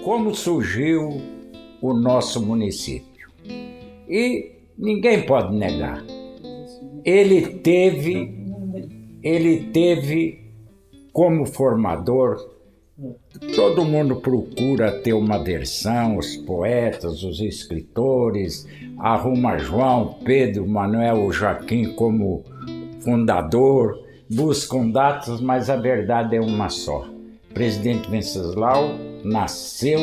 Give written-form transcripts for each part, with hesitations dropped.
como surgiu o nosso município. E ninguém pode negar. Ele teve como formador, todo mundo procura ter uma versão, os poetas, os escritores, arruma João, Pedro, Manuel, Joaquim como fundador, buscam datas, mas a verdade é uma só. Presidente Venceslau nasceu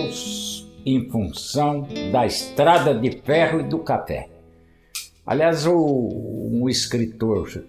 em função da estrada de ferro e do café. Aliás, um escritor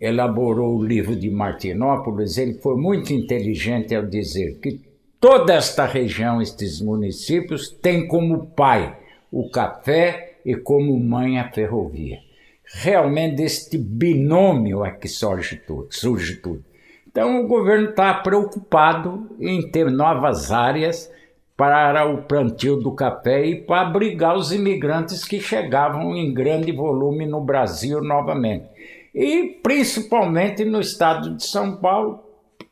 elaborou o livro de Martinópolis, ele foi muito inteligente ao dizer que toda esta região, estes municípios, têm como pai o café e como mãe a ferrovia. Realmente, este binômio é que surge tudo. Então, o governo está preocupado em ter novas áreas para o plantio do café e para abrigar os imigrantes que chegavam em grande volume no Brasil novamente. E principalmente no estado de São Paulo,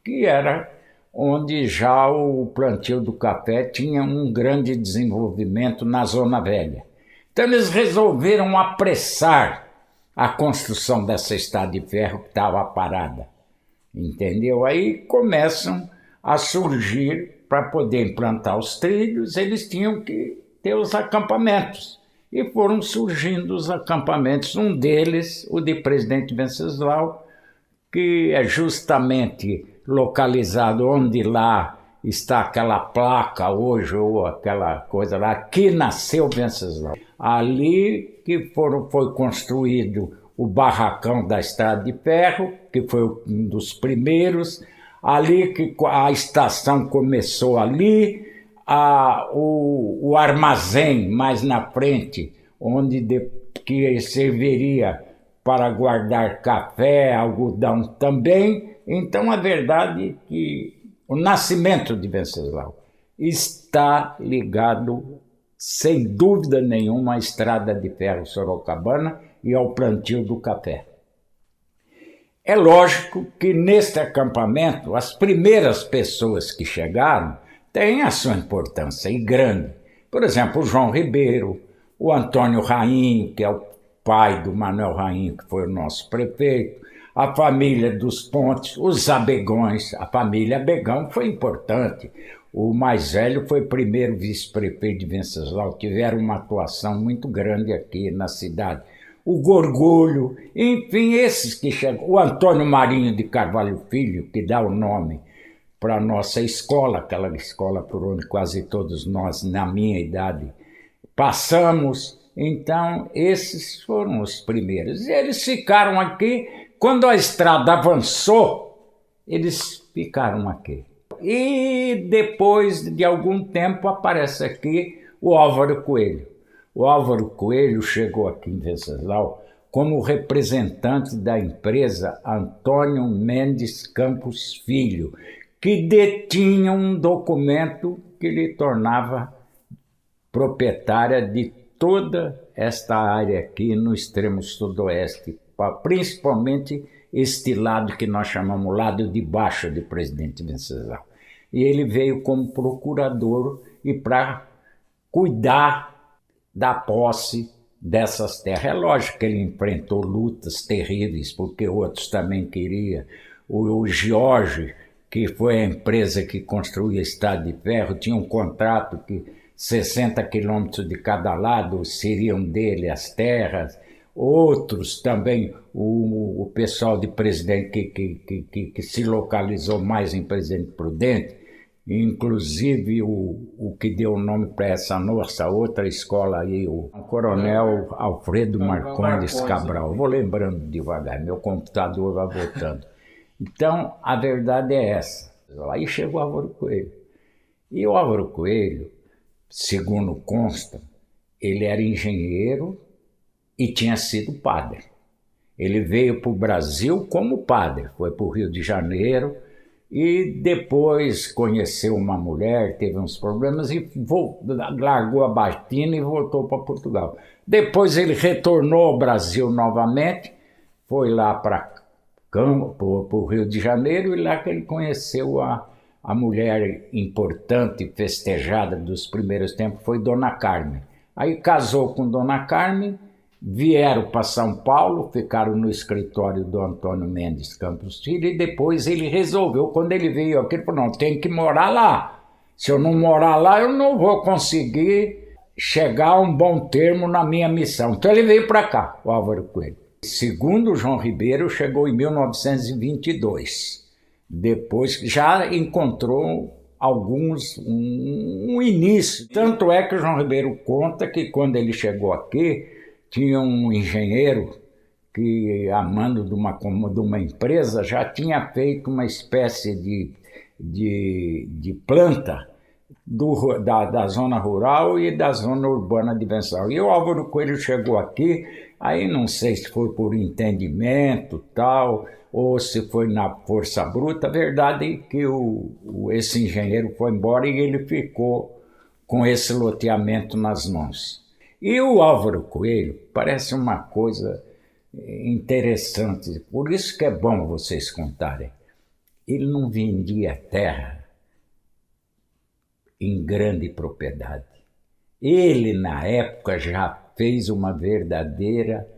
que era onde já o plantio do café tinha um grande desenvolvimento na Zona Velha. Então eles resolveram apressar a construção dessa estrada de ferro que estava parada, entendeu? Aí começam a surgir, para poder implantar os trilhos, eles tinham que ter os acampamentos. E foram surgindo os acampamentos, um deles, o de Presidente Venceslau, que é justamente localizado onde lá está aquela placa hoje, ou aquela coisa lá, que nasceu Venceslau. Ali que foi construído o barracão da Estrada de Ferro, que foi um dos primeiros, ali que a estação começou ali, o armazém mais na frente, que serviria para guardar café, algodão também. Então, a verdade é que o nascimento de Venceslau está ligado, sem dúvida nenhuma, à Estrada de Ferro Sorocabana e ao plantio do café. É lógico que neste acampamento, as primeiras pessoas que chegaram têm a sua importância e grande. Por exemplo, o João Ribeiro, o Antônio Rainho, que é o pai do Manuel Rainho, que foi o nosso prefeito, a família dos Pontes, os Abegões, a família Abegão foi importante. O mais velho foi primeiro vice-prefeito de Venceslau, tiveram uma atuação muito grande aqui na cidade. O Gorgulho, enfim, esses que chegam. O Antônio Marinho de Carvalho Filho, que dá o nome para a nossa escola, aquela escola por onde quase todos nós, na minha idade, passamos. Então, esses foram os primeiros. E eles ficaram aqui. Quando a estrada avançou, eles ficaram aqui. E depois de algum tempo aparece aqui o Álvaro Coelho. O Álvaro Coelho chegou aqui em Venceslau como representante da empresa Antônio Mendes Campos Filho, que detinha um documento que lhe tornava proprietária de toda esta área aqui no extremo sudoeste, principalmente este lado que nós chamamos lado de baixo de Presidente Venceslau. E ele veio como procurador e para cuidar da posse dessas terras. É lógico que ele enfrentou lutas terríveis, porque outros também queriam. O George, que foi a empresa que construiu a Estrada de Ferro, tinha um contrato que 60 quilômetros de cada lado seriam dele as terras. Outros também, o pessoal de Presidente que se localizou mais em Presidente Prudente, inclusive o que deu o nome para essa nossa outra escola aí, o Coronel Alfredo Marcondes Cabral. Vou lembrando devagar, meu computador vai voltando. Então, a verdade é essa. Aí chegou o Álvaro Coelho. E o Álvaro Coelho, segundo consta, ele era engenheiro e tinha sido padre. Ele veio para o Brasil como padre, foi para o Rio de Janeiro, e depois conheceu uma mulher, teve uns problemas e largou a batina e voltou para Portugal. Depois ele retornou ao Brasil novamente, foi lá para o Rio de Janeiro e lá que ele conheceu a mulher importante, festejada dos primeiros tempos foi Dona Carmen. Aí casou com Dona Carmen, vieram para São Paulo, ficaram no escritório do Antônio Mendes Campos Filho, e depois ele resolveu, quando ele veio aqui, ele falou, não, tem que morar lá. Se eu não morar lá, eu não vou conseguir chegar a um bom termo na minha missão. Então ele veio para cá, o Álvaro Coelho. Segundo o João Ribeiro, chegou em 1922. Depois já encontrou um início. Tanto é que o João Ribeiro conta que quando ele chegou aqui, tinha um engenheiro que, a mando de uma empresa, já tinha feito uma espécie de planta da zona rural e da zona urbana de Venção. E o Álvaro Coelho chegou aqui, aí não sei se foi por entendimento tal, ou se foi na força bruta. A verdade é que esse engenheiro foi embora e ele ficou com esse loteamento nas mãos. E o Álvaro Coelho parece uma coisa interessante, por isso que é bom vocês contarem. Ele não vendia terra em grande propriedade. Ele, na época, já fez uma verdadeira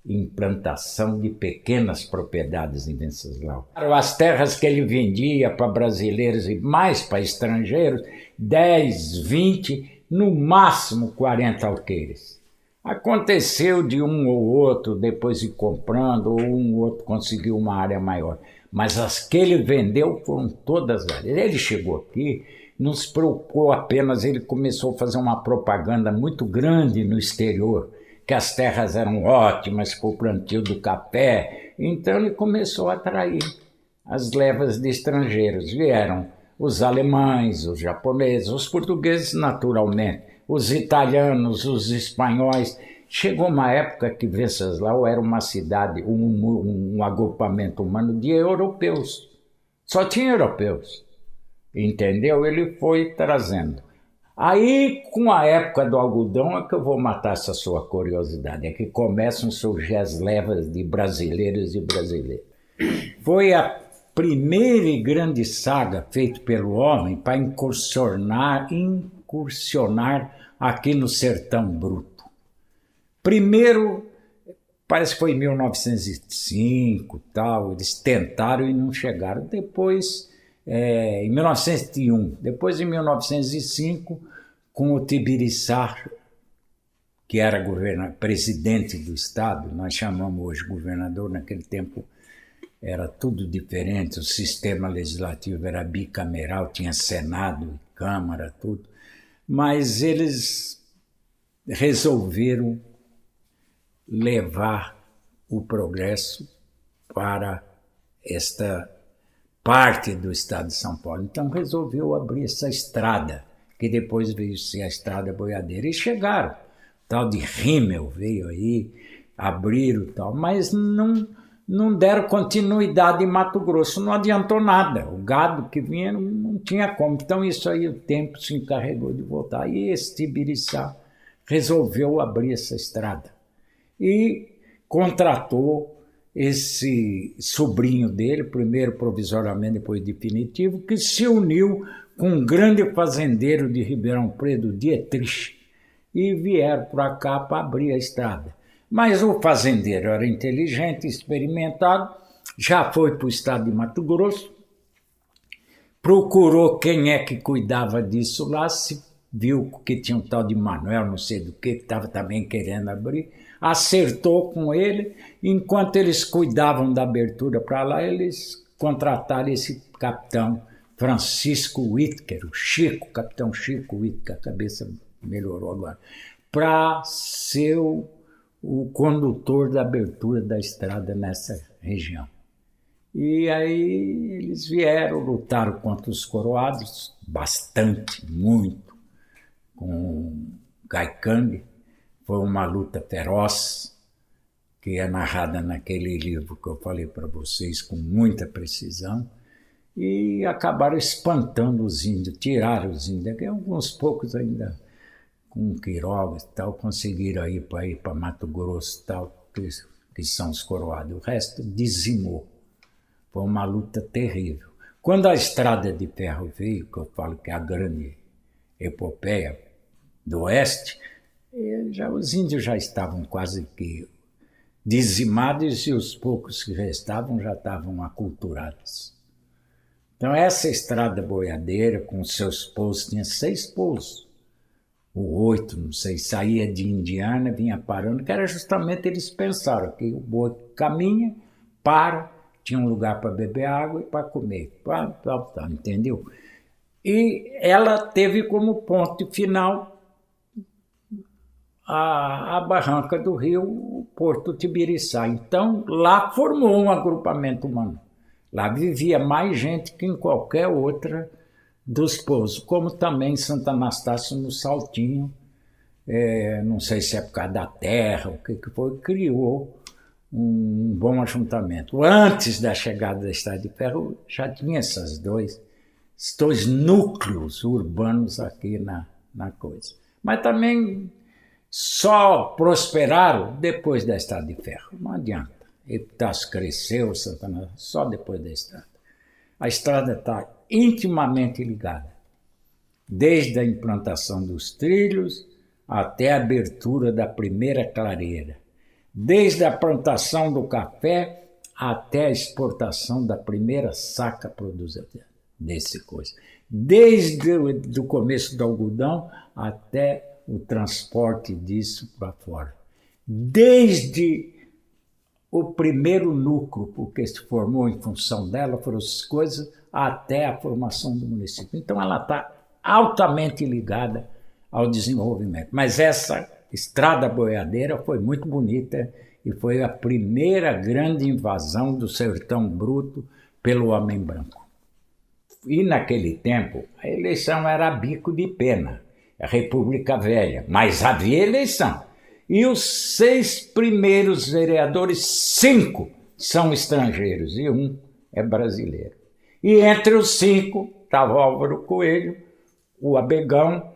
implantação de pequenas propriedades em Venceslau. As terras que ele vendia para brasileiros e mais para estrangeiros, 10, 20, no máximo 40 alqueires. Aconteceu de um ou outro depois ir comprando, ou um ou outro conseguiu uma área maior. Mas as que ele vendeu foram todas áreas. Ele chegou aqui, não se preocupou apenas, ele começou a fazer uma propaganda muito grande no exterior, que as terras eram ótimas para o plantio do café. Então ele começou a atrair as levas de estrangeiros. Vieram os alemães, os japoneses, os portugueses naturalmente, os italianos, os espanhóis. Chegou uma época que Venceslau era uma cidade, um agrupamento humano de europeus. Só tinha europeus. Entendeu? Ele foi trazendo. Aí, com a época do algodão, é que eu vou matar essa sua curiosidade, é que começam a surgir as levas de brasileiros e brasileiras. Foi a primeira e grande saga feita pelo homem para incursionar aqui no sertão bruto. Primeiro, parece que foi em 1905, tal, eles tentaram e não chegaram. Depois, em 1901, depois em 1905, com o Tibiriçá, que era presidente do Estado, nós chamamos hoje governador, naquele tempo era tudo diferente, o sistema legislativo era bicameral, tinha Senado, Câmara, tudo, mas eles resolveram levar o progresso para esta parte do estado de São Paulo. Então resolveu abrir essa estrada, que depois veio ser a Estrada Boiadeira. E chegaram, tal de Rímel veio aí, abriram tal, mas não deram continuidade em Mato Grosso, não adiantou nada. O gado que vinha não tinha como. Então isso aí o tempo se encarregou de voltar. E esse Tibiriçá resolveu abrir essa estrada. E contratou esse sobrinho dele, primeiro provisoriamente, depois definitivo, que se uniu com um grande fazendeiro de Ribeirão Preto, Dietrich, e vieram para cá para abrir a estrada. Mas o fazendeiro era inteligente, experimentado, já foi para o estado de Mato Grosso, procurou quem é que cuidava disso lá, se viu que tinha um tal de Manuel, não sei do que estava também querendo abrir, acertou com ele, enquanto eles cuidavam da abertura para lá, eles contrataram esse capitão Francisco Whittaker, o Chico, capitão Chico Whittaker, a cabeça melhorou agora, para ser o condutor da abertura da estrada nessa região. E aí eles vieram, lutaram contra os coroados, bastante, muito, com Gaikang. Foi uma luta feroz, que é narrada naquele livro que eu falei para vocês com muita precisão, e acabaram espantando os índios, tiraram os índios, alguns poucos ainda com Quiroga e tal, conseguiram ir para Mato Grosso e tal, que são os coroados. O resto dizimou. Foi uma luta terrível. Quando a estrada de ferro veio, que eu falo que é a grande epopeia do Oeste, os índios já estavam quase que dizimados e os poucos que restavam já estavam aculturados. Então essa estrada boiadeira, com seus pousos, tinha 6 pousos, ou 8, não sei, saía de Indiana, vinha parando, que era justamente, eles pensaram que o boi caminha, para, tinha um lugar para beber água e para comer, entendeu? E ela teve como ponto final a barranca do rio, o Porto Tibiriçá. Então, lá formou um agrupamento humano. Lá vivia mais gente que em qualquer outra dos pousos, como também em Santa Anastácio, no Saltinho, não sei se é por causa da terra, o que foi, criou um bom ajuntamento. Antes da chegada da Estrada de Ferro, já tinha esses dois núcleos urbanos aqui na coisa. Mas também só prosperaram depois da Estrada de Ferro, não adianta. Epitácio cresceu, Santana, só depois da estrada. A estrada está intimamente ligada, desde a implantação dos trilhos até a abertura da primeira clareira, desde a plantação do café até a exportação da primeira saca produzida desse coisa, desde o começo do algodão até o transporte disso para fora, desde o primeiro núcleo, porque se formou em função dela, foram as coisas, até a formação do município. Então ela está altamente ligada ao desenvolvimento. Mas essa estrada boiadeira foi muito bonita e foi a primeira grande invasão do sertão bruto pelo homem branco. E naquele tempo, a eleição era bico de pena, a República Velha, mas havia eleição. E os 6 primeiros vereadores, 5 são estrangeiros e 1 é brasileiro. E entre os 5 estava o Álvaro Coelho, o Abegão,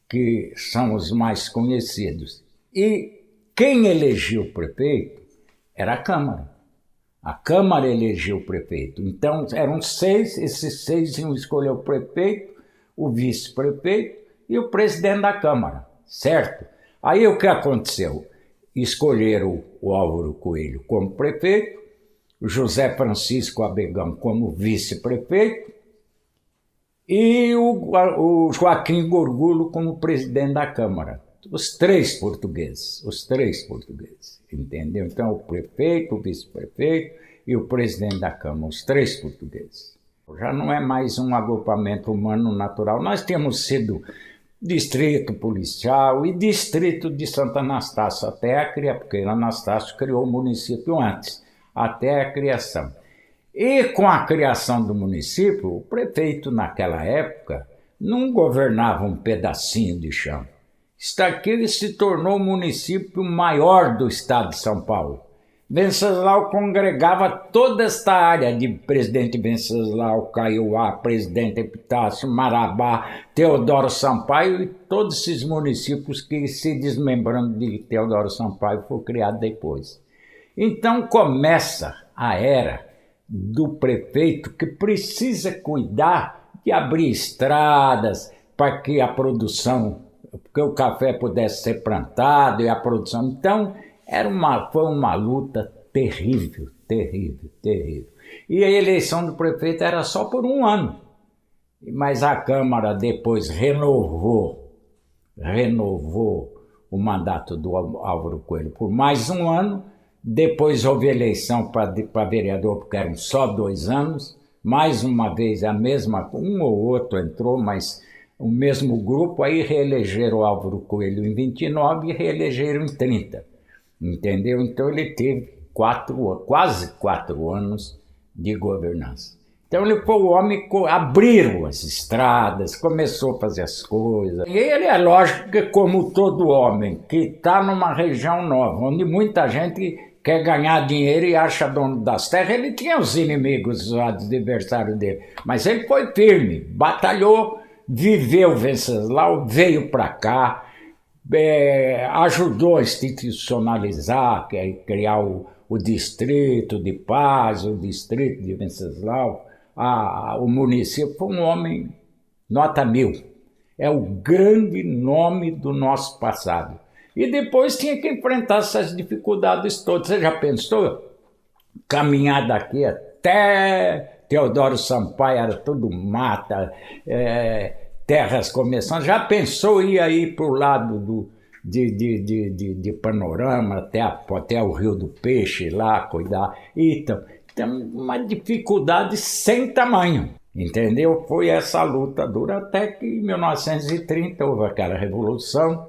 que são os mais conhecidos. E quem elegeu o prefeito era a Câmara. A Câmara elegeu o prefeito. Então eram 6, esses 6 iam escolher o prefeito, o vice-prefeito e o presidente da Câmara, certo? Aí o que aconteceu? Escolheram o Álvaro Coelho como prefeito, o José Francisco Abegão como vice-prefeito e o Joaquim Gorgulo como presidente da Câmara. Os três portugueses, entendeu? Então o prefeito, o vice-prefeito e o presidente da Câmara, os 3 portugueses. Já não é mais um agrupamento humano natural, nós temos sido distrito policial e distrito de Santa Anastácio, até a criação, porque Anastácio criou o município antes, até a criação. E com a criação do município, o prefeito naquela época não governava um pedacinho de chão. Isso aqui se tornou o município maior do estado de São Paulo. Venceslau congregava toda esta área de Presidente Venceslau, Caiuá, Presidente Epitácio, Marabá, Teodoro Sampaio e todos esses municípios que, se desmembrando de Teodoro Sampaio, foram criados depois. Então começa a era do prefeito que precisa cuidar de abrir estradas para que a produção, porque o café pudesse ser plantado e a produção. Então, foi uma luta terrível. E a eleição do prefeito era só por 1 ano. Mas a Câmara depois renovou o mandato do Álvaro Coelho por mais 1 ano. Depois houve eleição para vereador, porque eram só 2 anos. Mais uma vez, um ou outro entrou, mas o mesmo grupo. Aí reelegeram o Álvaro Coelho em 29 e reelegeram em 30. Entendeu? Então ele teve quase 4 anos de governança. Então ele foi o homem que abriu as estradas, começou a fazer as coisas. E ele é lógico que, como todo homem que está numa região nova, onde muita gente quer ganhar dinheiro e acha dono das terras, ele tinha os inimigos, os adversários dele. Mas ele foi firme, batalhou, viveu Venceslau, veio para cá, ajudou a institucionalizar, criar o distrito de Paz, o distrito de Venceslau, o município, foi um homem nota 1000. É o grande nome do nosso passado. E depois tinha que enfrentar essas dificuldades todas. Você já pensou? Caminhar daqui até Teodoro Sampaio, era tudo mata, terras começando. Já pensou ir aí para o lado de Panorama, até o Rio do Peixe lá, cuidar? Então, tem uma dificuldade sem tamanho, entendeu? Foi essa luta dura até que em 1930 houve aquela revolução,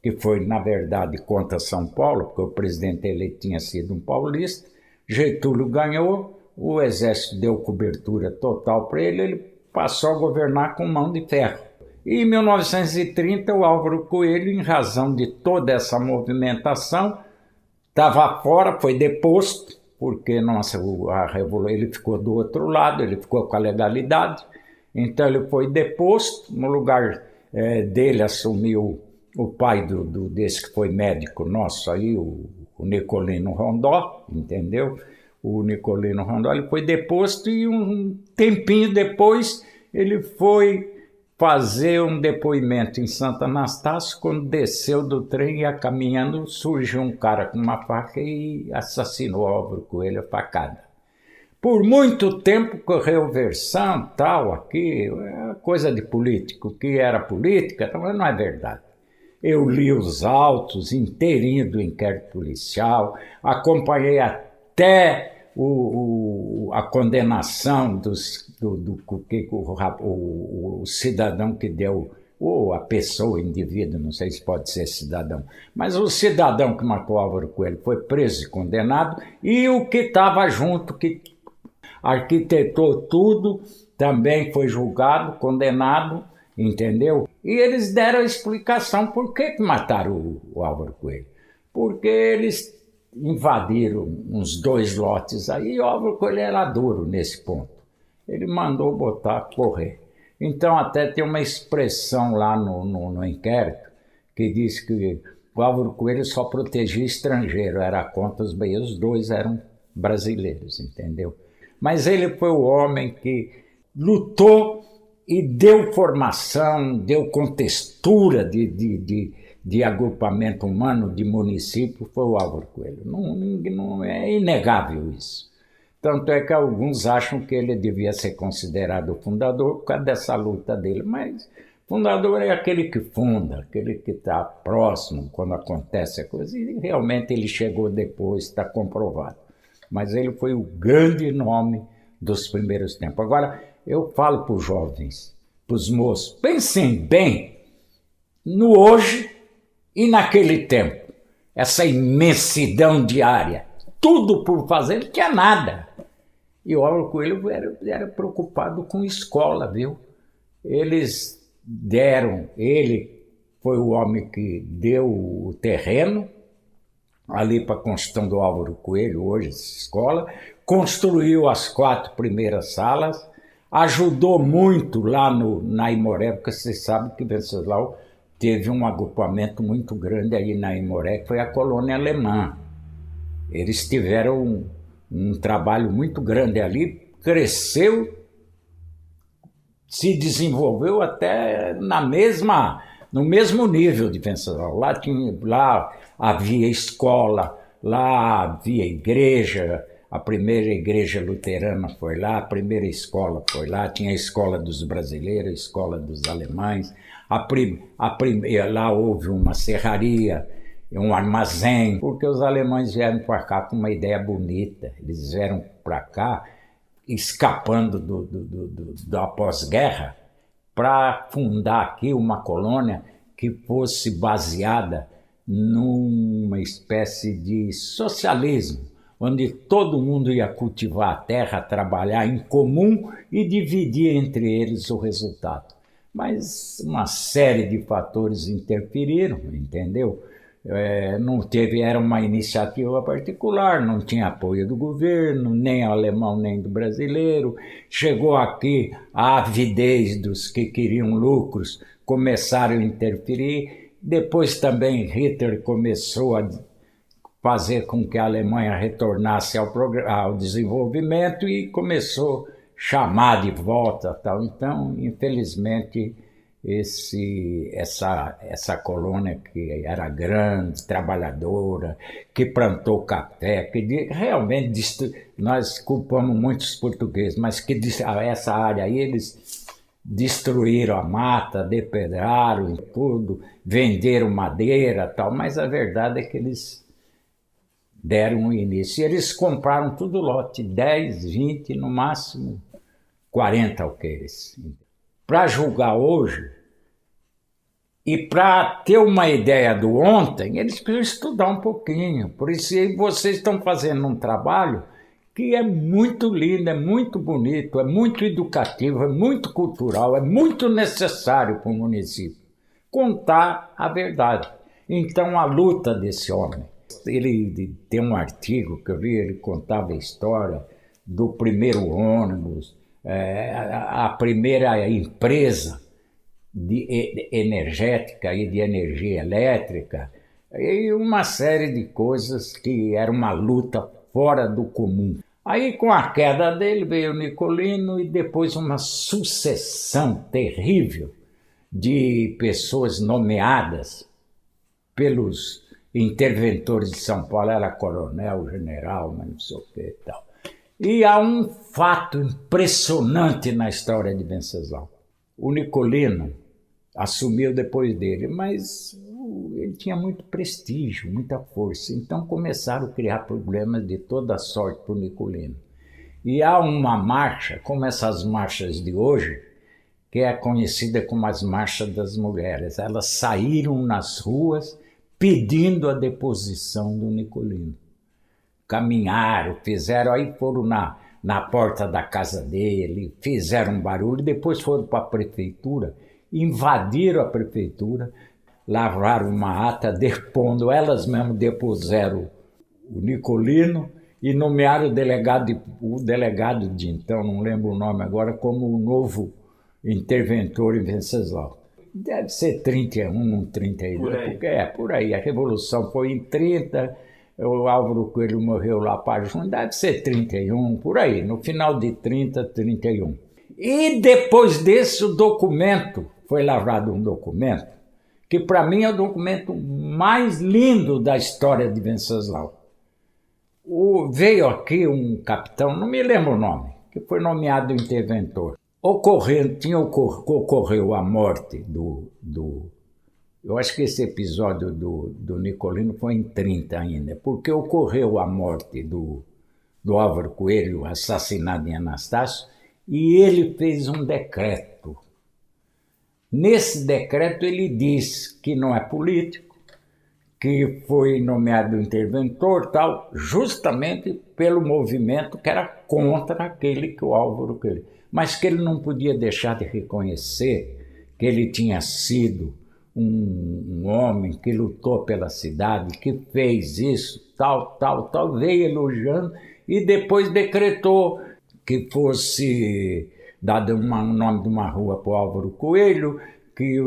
que foi, na verdade, contra São Paulo, porque o presidente eleito tinha sido um paulista. Getúlio ganhou, o exército deu cobertura total para ele, ele passou a governar com mão de ferro. E em 1930, o Álvaro Coelho, em razão de toda essa movimentação, estava fora, foi deposto, porque ele ficou do outro lado, ele ficou com a legalidade, então ele foi deposto, no lugar dele assumiu o pai desse que foi médico nosso aí, o Nicolino Rondó, entendeu? O Nicolino Rondó, ele foi deposto e um tempinho depois ele foi fazer um depoimento em Santo Anastácio. Quando desceu do trem e ia caminhando, surgiu um cara com uma faca e assassinou Álvaro Coelho a facada. Por muito tempo correu versão, tal, aqui, coisa de político, o que era política, mas não é verdade. Eu li os autos inteirinho do inquérito policial, acompanhei até a condenação do cidadão que deu, ou a pessoa, o indivíduo, não sei se pode ser cidadão, mas o cidadão que matou Álvaro Coelho foi preso e condenado, e o que estava junto, que arquitetou tudo, também foi julgado, condenado, entendeu? E eles deram a explicação por que mataram o Álvaro Coelho. Porque eles invadiram uns 2 lotes aí, e o Álvaro Coelho era duro nesse ponto. Ele mandou botar correr. Então até tem uma expressão lá no inquérito que diz que o Álvaro Coelho só protegia estrangeiro, era contra os baianos, os 2 eram brasileiros, entendeu? Mas ele foi o homem que lutou e deu formação, deu contextura de agrupamento humano, de município, foi o Álvaro Coelho. Não é inegável isso. Tanto é que alguns acham que ele devia ser considerado o fundador por causa dessa luta dele, mas fundador é aquele que funda, aquele que está próximo quando acontece a coisa, e realmente ele chegou depois, está comprovado. Mas ele foi o grande nome dos primeiros tempos. Agora, eu falo para os jovens, para os moços, pensem bem no hoje e naquele tempo. Essa imensidão diária, tudo por fazer, não tinha nada. E o Álvaro Coelho era preocupado com escola, viu? Eles ele foi o homem que deu o terreno ali para a construção do Álvaro Coelho, hoje essa escola, construiu as 4 primeiras salas, ajudou muito lá na Aimoré, porque você sabe que Venceslau teve um agrupamento muito grande aí na Aimoré, que foi a colônia alemã. Eles tiveram um trabalho muito grande ali, cresceu, se desenvolveu até no mesmo nível de Venceslau. Lá havia escola, lá havia igreja. A primeira igreja luterana foi lá, a primeira escola foi lá, tinha a escola dos brasileiros, a escola dos alemães, lá houve uma serraria, um armazém, porque os alemães vieram para cá com uma ideia bonita, eles vieram para cá escapando da pós-guerra para fundar aqui uma colônia que fosse baseada numa espécie de socialismo, onde todo mundo ia cultivar a terra, trabalhar em comum e dividir entre eles o resultado. Mas uma série de fatores interferiram, entendeu? Era uma iniciativa particular, não tinha apoio do governo, nem alemão, nem do brasileiro. Chegou aqui a avidez dos que queriam lucros, começaram a interferir. Depois também Hitler começou a fazer com que a Alemanha retornasse ao desenvolvimento e começou a chamar de volta, tal. Então, infelizmente, essa colônia que era grande, trabalhadora, que plantou café, realmente nós culpamos muitos portugueses, mas que essa área aí eles destruíram a mata, depedraram tudo, venderam madeira, tal. Mas a verdade é que eles deram um início. E eles compraram tudo lote, 10, 20, no máximo 40 alqueires. Para julgar hoje, e para ter uma ideia do ontem, eles precisam estudar um pouquinho. Por isso vocês estão fazendo um trabalho que é muito lindo, é muito bonito, é muito educativo, é muito cultural, é muito necessário para o município contar a verdade. Então, a luta desse homem, ele tem um artigo que eu vi, ele contava a história do primeiro ônibus, a primeira empresa energética e de energia elétrica, e uma série de coisas que era uma luta fora do comum. Aí, com a queda dele, veio o Nicolino e depois uma sucessão terrível de pessoas nomeadas pelos interventores de São Paulo, era coronel, general, mas não sei o que e tal. E há um fato impressionante na história de Venceslau. O Nicolino assumiu depois dele, mas ele tinha muito prestígio, muita força. Então começaram a criar problemas de toda sorte para o Nicolino. E há uma marcha, como essas marchas de hoje, que é conhecida como as marchas das mulheres. Elas saíram nas ruas pedindo a deposição do Nicolino. Caminharam, fizeram, aí foram na porta da casa dele, fizeram um barulho, depois foram para a prefeitura, invadiram a prefeitura, lavraram uma ata depondo, elas mesmas depuseram o Nicolino e nomearam o delegado de então, não lembro o nome agora, como o novo interventor em Venceslau. Deve ser 31, 32, porque por aí. A Revolução foi em 30, o Álvaro Coelho morreu lá para junho, deve ser 31, por aí, no final de 30, 31. E depois desse, o documento, foi lavrado um documento, que para mim é o documento mais lindo da história de Venceslau. Veio aqui um capitão, não me lembro o nome, que foi nomeado interventor. Ocorreu a morte eu acho que esse episódio do Nicolino foi em 30 ainda, porque ocorreu a morte do Álvaro Coelho, assassinado em Anastácio, e ele fez um decreto. Nesse decreto ele diz que não é político, que foi nomeado interventor, tal, justamente pelo movimento que era contra aquele que o Álvaro Coelho, mas que ele não podia deixar de reconhecer que ele tinha sido um homem que lutou pela cidade, que fez isso, tal, veio elogiando e depois decretou que fosse dado o nome de uma rua para o Álvaro Coelho, que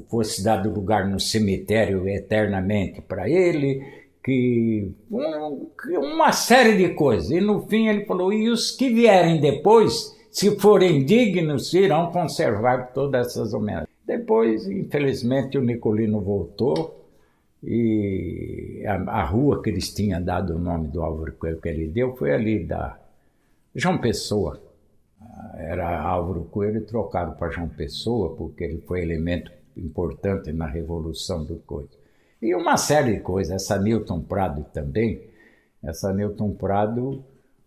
fosse dado lugar no cemitério eternamente para ele, que uma série de coisas. E no fim ele falou, e os que vierem depois, se forem dignos, irão conservar todas essas homenagens. Depois, infelizmente, o Nicolino voltou e a rua que eles tinham dado o nome do Álvaro Coelho que ele deu foi ali da João Pessoa. Era Álvaro Coelho e trocaram para João Pessoa porque ele foi elemento importante na Revolução do Coisa. E uma série de coisas. Essa Newton Prado também. Essa Newton Prado,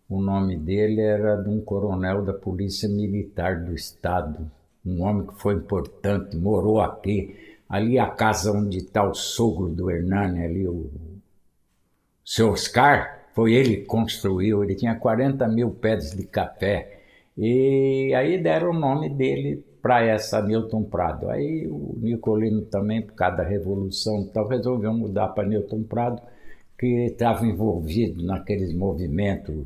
o nome dele era de um coronel da Polícia Militar do Estado. Um homem que foi importante, morou aqui. Ali a casa onde está o sogro do Hernani, ali o seu Oscar, foi ele que construiu. Ele tinha 40 mil pés de café. E aí deram o nome dele para essa Newton Prado. Aí o Nicolino também, por causa da Revolução e tal, resolveu mudar para Newton Prado, que estava envolvido naqueles movimentos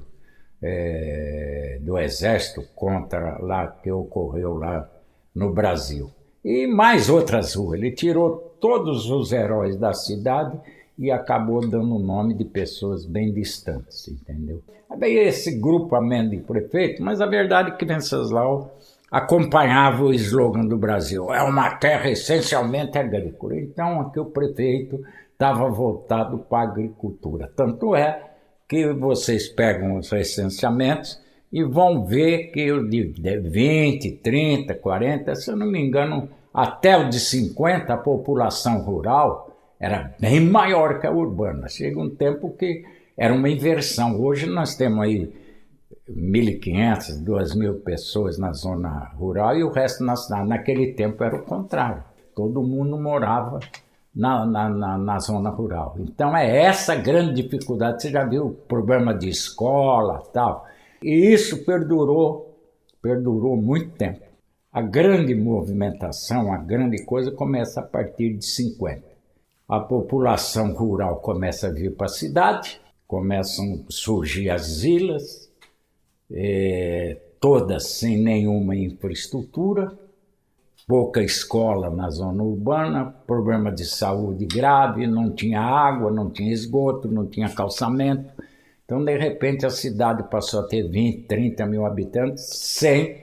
do Exército contra lá, que ocorreu lá no Brasil. E mais outras ruas. Ele tirou todos os heróis da cidade e acabou dando o nome de pessoas bem distantes, entendeu? Aí esse grupamento de prefeito, mas a verdade é que Venceslau acompanhava o slogan do Brasil, é uma terra essencialmente agrícola. Então aqui o prefeito estava voltado para a agricultura. Tanto é que vocês pegam os recenseamentos e vão ver que o de 20, 30, 40, se eu não me engano, até o de 50, a população rural era bem maior que a urbana. Chega um tempo que era uma inversão. Hoje nós temos aí 1.500, 2.000 pessoas na zona rural e o resto na cidade. Naquele tempo era o contrário. Todo mundo morava na zona rural. Então é essa grande dificuldade. Você já viu o problema de escola e tal. E isso perdurou muito tempo. A grande movimentação, a grande coisa começa a partir de 50. A população rural começa a vir para a cidade, começam a surgir as vilas, todas sem nenhuma infraestrutura, pouca escola na zona urbana, problema de saúde grave, não tinha água, não tinha esgoto, não tinha calçamento. Então, de repente, a cidade passou a ter 20, 30 mil habitantes sem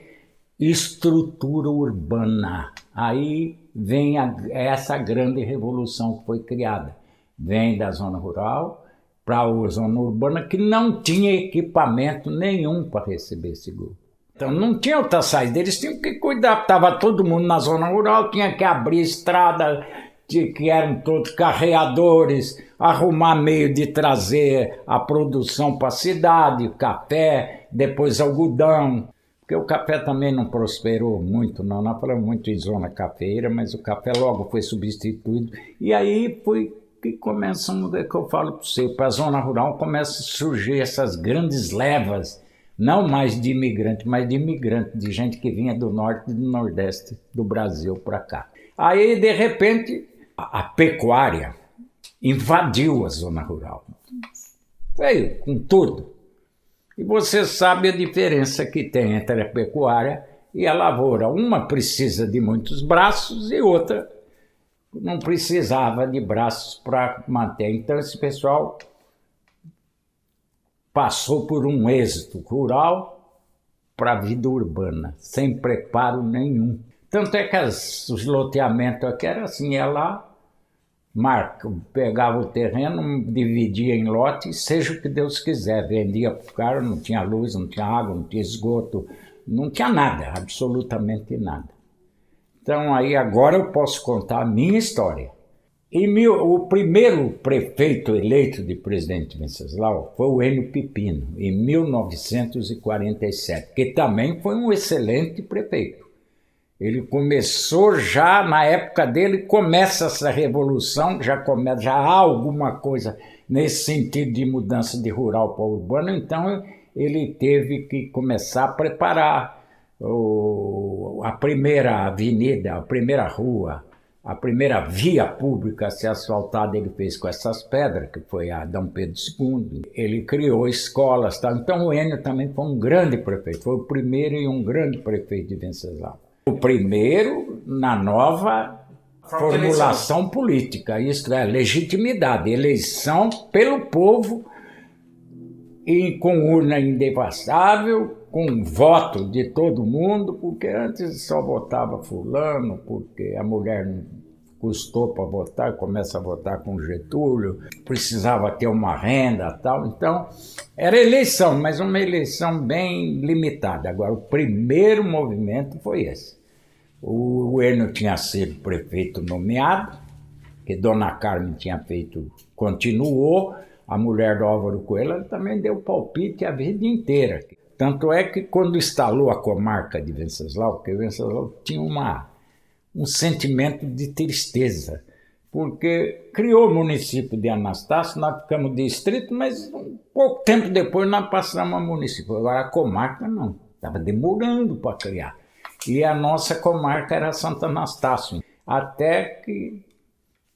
estrutura urbana. Aí vem essa grande revolução que foi criada. Vem da zona rural para a zona urbana, que não tinha equipamento nenhum para receber esse grupo. Então não tinha outra saída, eles tinham que cuidar, estava todo mundo na zona rural, tinha que abrir estrada, que eram todos carreadores, arrumar meio de trazer a produção para a cidade, café, depois algodão. Porque o café também não prosperou muito, não. Nós falamos muito em zona cafeeira, mas o café logo foi substituído. E aí foi que começam, que eu falo para você, para a zona rural começam a surgir essas grandes levas, não mais de imigrante, mas de imigrante, de gente que vinha do norte e do nordeste do Brasil para cá. Aí, de repente, a pecuária invadiu a zona rural. Veio com tudo. E você sabe a diferença que tem entre a pecuária e a lavoura. Uma precisa de muitos braços e outra não precisava de braços para manter. Então esse pessoal passou por um êxito rural para a vida urbana, sem preparo nenhum. Tanto é que os loteamentos aqui eram assim, ia lá, pegava o terreno, dividia em lotes, seja o que Deus quiser, vendia para o cara, não tinha luz, não tinha água, não tinha esgoto, não tinha nada, absolutamente nada. Então aí agora eu posso contar a minha história. O primeiro prefeito eleito de Presidente Venceslau foi o Enio Pipino, em 1947, que também foi um excelente prefeito. Ele começou já, na época dele, começa essa revolução, já há alguma coisa nesse sentido de mudança de rural para urbano, então ele teve que começar a preparar a primeira avenida, a primeira rua, a primeira via pública a ser asfaltada ele fez com essas pedras, que foi a Dom Pedro II. Ele criou escolas, tá? Então o Enio também foi um grande prefeito, foi o primeiro e um grande prefeito de Venceslau. O primeiro na nova formulação política, isto é, legitimidade, eleição pelo povo e com urna indevassável, com voto de todo mundo, porque antes só votava fulano, porque a mulher não custou para votar, começa a votar com Getúlio, precisava ter uma renda e tal. Então, era eleição, mas uma eleição bem limitada. Agora, o primeiro movimento foi esse. O Enio tinha sido prefeito nomeado, que Dona Carmen tinha feito, continuou, a mulher do Álvaro Coelho ela também deu palpite a vida inteira. Tanto é que quando instalou a comarca de Venceslau, porque Venceslau tinha um sentimento de tristeza, porque criou o município de Anastácio, nós ficamos distrito, mas um pouco tempo depois nós passamos a município. Agora a comarca não, estava demorando para criar. E a nossa comarca era Santo Anastácio, até que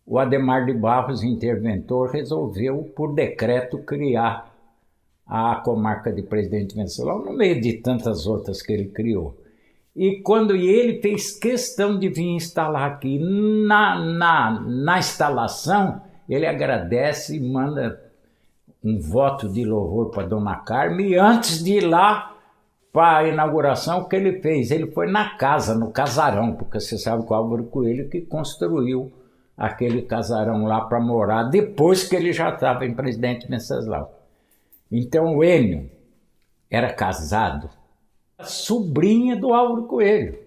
o Adhemar de Barros, interventor, resolveu, por decreto, criar a comarca de Presidente Venceslau, no meio de tantas outras que ele criou. E quando ele fez questão de vir instalar aqui, na instalação, ele agradece e manda um voto de louvor para Dona Carmen, e antes de ir lá para a inauguração, o que ele fez? Ele foi na casa, no casarão, porque você sabe que o Álvaro Coelho que construiu aquele casarão lá para morar, depois que ele já estava em Presidente Venceslau. Então o Enio era casado, a sobrinha do Álvaro Coelho.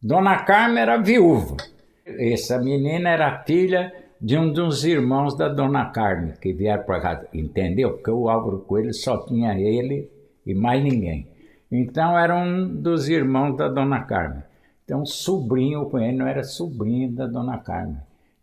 Dona Carmen era viúva. Essa menina era filha de um dos irmãos da Dona Carmen, que vieram para cá, entendeu? Porque o Álvaro Coelho só tinha ele e mais ninguém. Então era um dos irmãos da Dona Carmen. Então sobrinho, o Enio era sobrinho da Dona Carmen.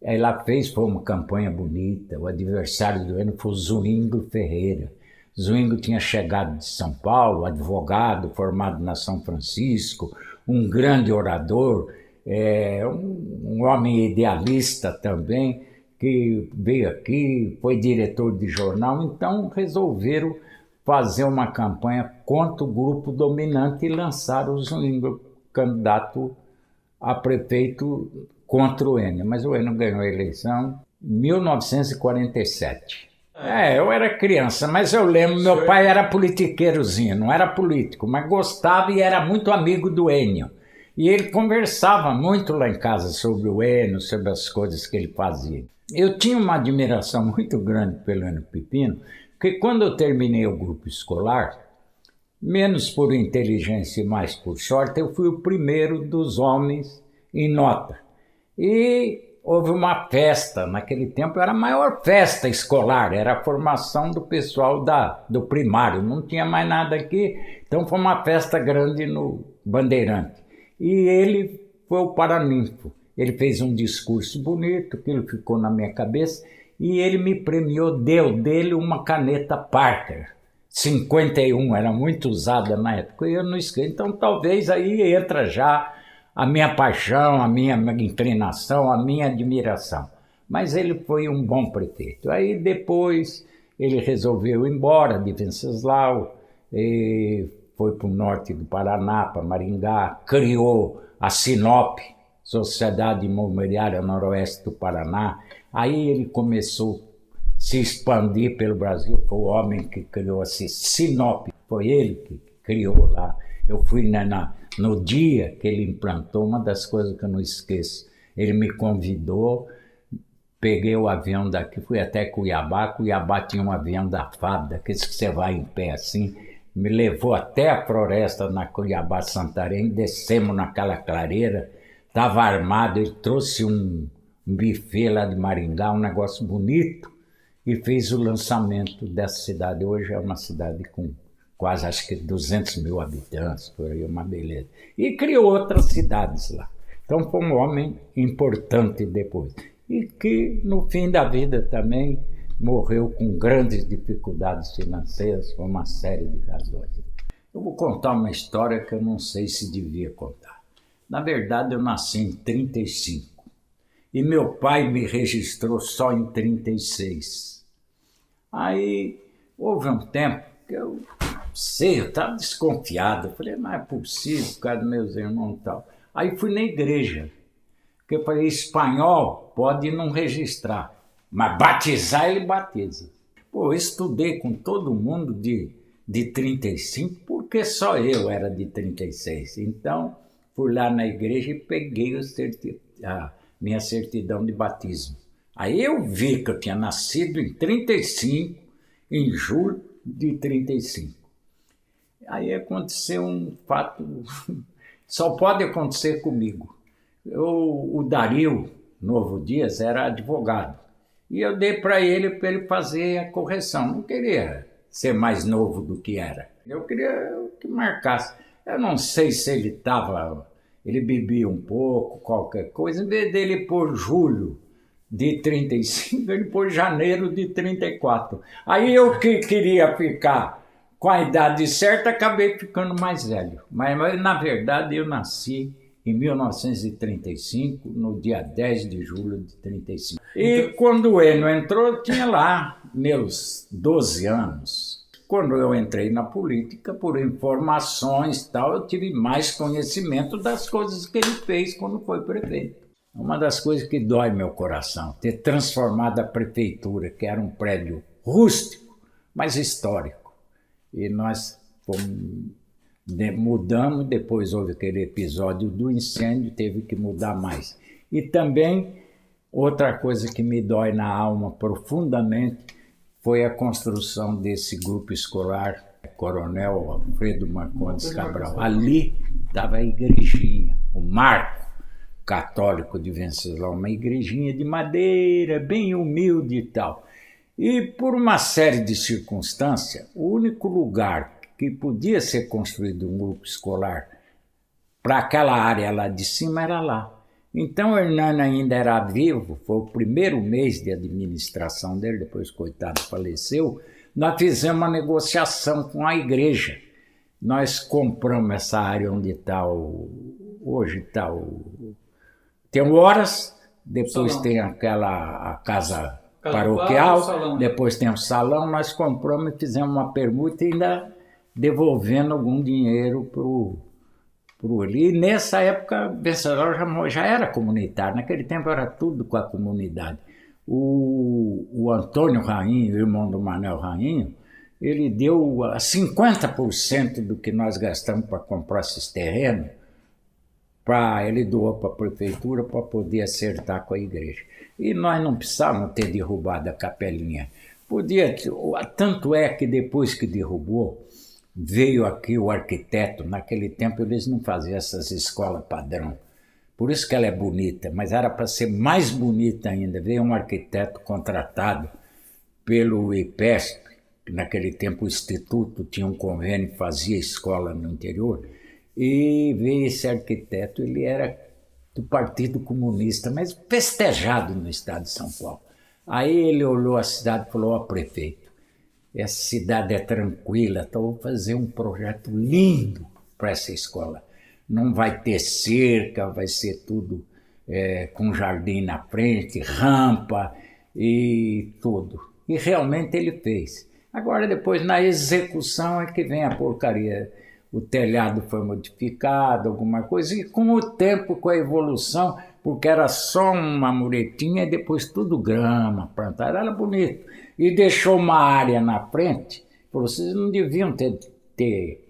Aí lá foi uma campanha bonita, o adversário do Enio foi o Zwingli Ferreira. Zwingli tinha chegado de São Paulo, advogado, formado na São Francisco, um grande orador, um homem idealista também, que veio aqui, foi diretor de jornal, então resolveram fazer uma campanha contra o grupo dominante e lançaram o Zwingli, candidato a prefeito contra o Enio. Mas o Enio ganhou a eleição em 1947. Eu era criança, mas eu lembro, meu pai era politiqueirozinho, não era político, mas gostava e era muito amigo do Enio. E ele conversava muito lá em casa sobre o Enio, sobre as coisas que ele fazia. Eu tinha uma admiração muito grande pelo Enio Pipino, porque quando eu terminei o grupo escolar, menos por inteligência e mais por sorte, eu fui o primeiro dos homens em nota. E houve uma festa, naquele tempo era a maior festa escolar, era a formação do pessoal do primário, não tinha mais nada aqui, então foi uma festa grande no Bandeirante. E ele foi o paraninfo, ele fez um discurso bonito, aquilo ficou na minha cabeça, e ele me premiou, deu dele uma caneta Parker, 51, era muito usada na época, e eu não esqueci, então talvez aí entra já a minha paixão, a minha inclinação, a minha admiração. Mas ele foi um bom prefeito. Aí depois ele resolveu ir embora de Venceslau, foi para o norte do Paraná, para Maringá, criou a Sinop, Sociedade Imobiliária Noroeste do Paraná. Aí ele começou a se expandir pelo Brasil, foi o homem que criou a Sinop, foi ele que criou lá. Eu fui no dia que ele implantou, uma das coisas que eu não esqueço, ele me convidou, peguei o avião daqui, fui até Cuiabá tinha um avião da FAB, daqueles que você vai em pé assim, me levou até a floresta na Cuiabá Santarém, descemos naquela clareira, estava armado, ele trouxe um buffet lá de Maringá, um negócio bonito, e fez o lançamento dessa cidade. Hoje é uma cidade com quase, acho que 200 mil habitantes, por aí, uma beleza. E criou outras cidades lá. Então foi um homem importante depois. E que no fim da vida também morreu com grandes dificuldades financeiras, por uma série de razões. Eu vou contar uma história que eu não sei se devia contar. Na verdade, eu nasci em 35. E meu pai me registrou só em 36. Aí houve um tempo que eu estava desconfiado. Eu falei, não é possível, por causa dos meus irmãos e tal. Aí fui na igreja, porque eu falei, espanhol pode não registrar, mas batizar ele batiza. Pô, eu estudei com todo mundo de 35, porque só eu era de 36. Então, fui lá na igreja e peguei a minha certidão de batismo. Aí eu vi que eu tinha nascido em 35, em julho de 35. Aí aconteceu um fato, só pode acontecer comigo. O Dario Novo Dias era advogado. E eu dei para ele fazer a correção. Não queria ser mais novo do que era. Eu queria que marcasse. Eu não sei se ele bebia um pouco, qualquer coisa. Em vez dele pôr julho de 35, ele pôs janeiro de 34. Aí eu que queria ficar com a idade certa, acabei ficando mais velho. Mas na verdade eu nasci em 1935, no dia 10 de julho de 35. E quando o Enio entrou, eu tinha lá meus 12 anos. Quando eu entrei na política, por informações e tal, eu tive mais conhecimento das coisas que ele fez quando foi prefeito. Uma das coisas que dói meu coração, ter transformado a prefeitura, que era um prédio rústico, mas histórico. E nós mudamos, depois houve aquele episódio do incêndio, teve que mudar mais. E também, outra coisa que me dói na alma profundamente foi a construção desse grupo escolar, Coronel Alfredo Marcondes Cabral. Ali estava a igrejinha, o marco católico de Venceslau, uma igrejinha de madeira, bem humilde e tal. E por uma série de circunstâncias, o único lugar que podia ser construído um grupo escolar para aquela área lá de cima era lá. Então o Hernani ainda era vivo, foi o primeiro mês de administração dele, depois coitado faleceu, nós fizemos uma negociação com a igreja. Nós compramos essa área onde está hoje está tem o Horas, depois salão. Tem a casa paroquial, depois tem o salão, nós compramos e fizemos uma permuta e ainda devolvendo algum dinheiro pro ali. E nessa época, Venceslau já era comunitário, naquele tempo era tudo com a comunidade. O Antônio Rainho, irmão do Manuel Rainho, ele deu 50% do que nós gastamos para comprar esses terrenos, ele doou para a prefeitura para poder acertar com a igreja. E nós não precisávamos ter derrubado a capelinha. Tanto é que depois que derrubou, veio aqui o arquiteto. Naquele tempo eles não faziam essas escolas padrão. Por isso que ela é bonita, mas era para ser mais bonita ainda. Veio um arquiteto contratado pelo IPESP, que naquele tempo o Instituto tinha um convênio e fazia escola no interior. E veio esse arquiteto, ele era do Partido Comunista, mas festejado no estado de São Paulo. Aí ele olhou a cidade e falou: ó, prefeito, essa cidade é tranquila, então vou fazer um projeto lindo para essa escola. Não vai ter cerca, vai ser tudo com jardim na frente, rampa e tudo. E realmente ele fez. Agora depois na execução é que vem a porcaria. O telhado foi modificado, alguma coisa, e com o tempo, com a evolução, porque era só uma muretinha e depois tudo grama, plantado, era bonito. E deixou uma área na frente, vocês não deviam ter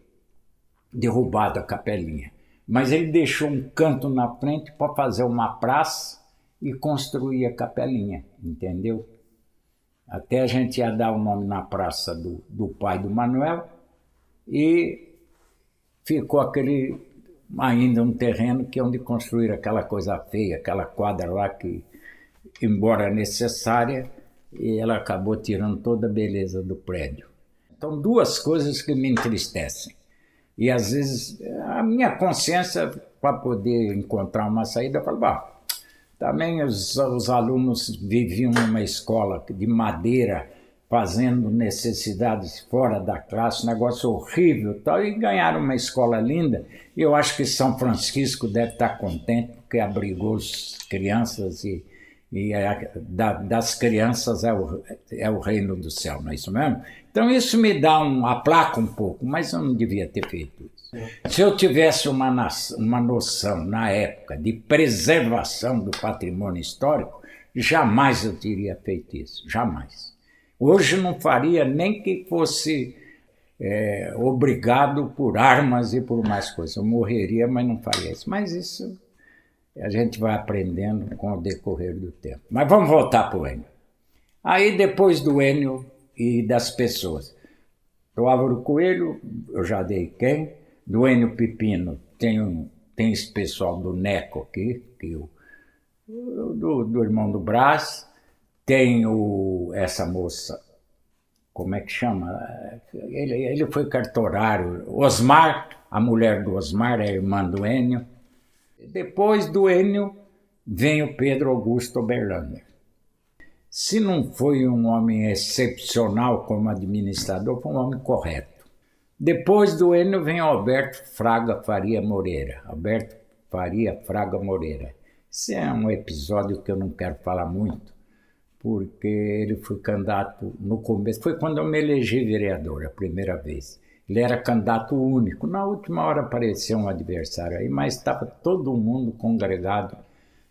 derrubado a capelinha, mas ele deixou um canto na frente para fazer uma praça e construir a capelinha, entendeu? Até a gente ia dar o nome na praça do pai do Manuel e ficou ainda um terreno que é onde construíram aquela coisa feia, aquela quadra lá que, embora necessária, ela acabou tirando toda a beleza do prédio. Então, duas coisas que me entristecem. E às vezes a minha consciência, para poder encontrar uma saída, eu falo, também os alunos viviam numa escola de madeira, fazendo necessidades fora da classe, negócio horrível, tal, e ganharam uma escola linda. E eu acho que São Francisco deve estar contente, porque abrigou as crianças das crianças é o reino do céu, não é isso mesmo? Então isso me dá aplaca um pouco, mas eu não devia ter feito isso. Se eu tivesse uma noção na época de preservação do patrimônio histórico, jamais eu teria feito isso, jamais. Hoje não faria nem que fosse obrigado por armas e por mais coisas. Eu morreria, mas não faria isso. Mas isso a gente vai aprendendo com o decorrer do tempo. Mas vamos voltar para o Enio. Aí depois do Enio e das pessoas. Do Álvaro Coelho, eu já dei quem. Do Enio Pipino, tem esse pessoal do NECO aqui, do irmão do Brás. Tem essa moça, como é que chama? Ele foi cartorário. Osmar, a mulher do Osmar, é irmã do Enio. Depois do Enio, vem o Pedro Augusto Oberlander. Se não foi um homem excepcional como administrador, foi um homem correto. Depois do Enio vem Alberto Fraga Faria Moreira. Alberto Faria Fraga Moreira. Esse é um episódio que eu não quero falar muito, porque ele foi candidato no começo, foi quando eu me elegi vereador, a primeira vez. Ele era candidato único, na última hora apareceu um adversário aí, mas estava todo mundo congregado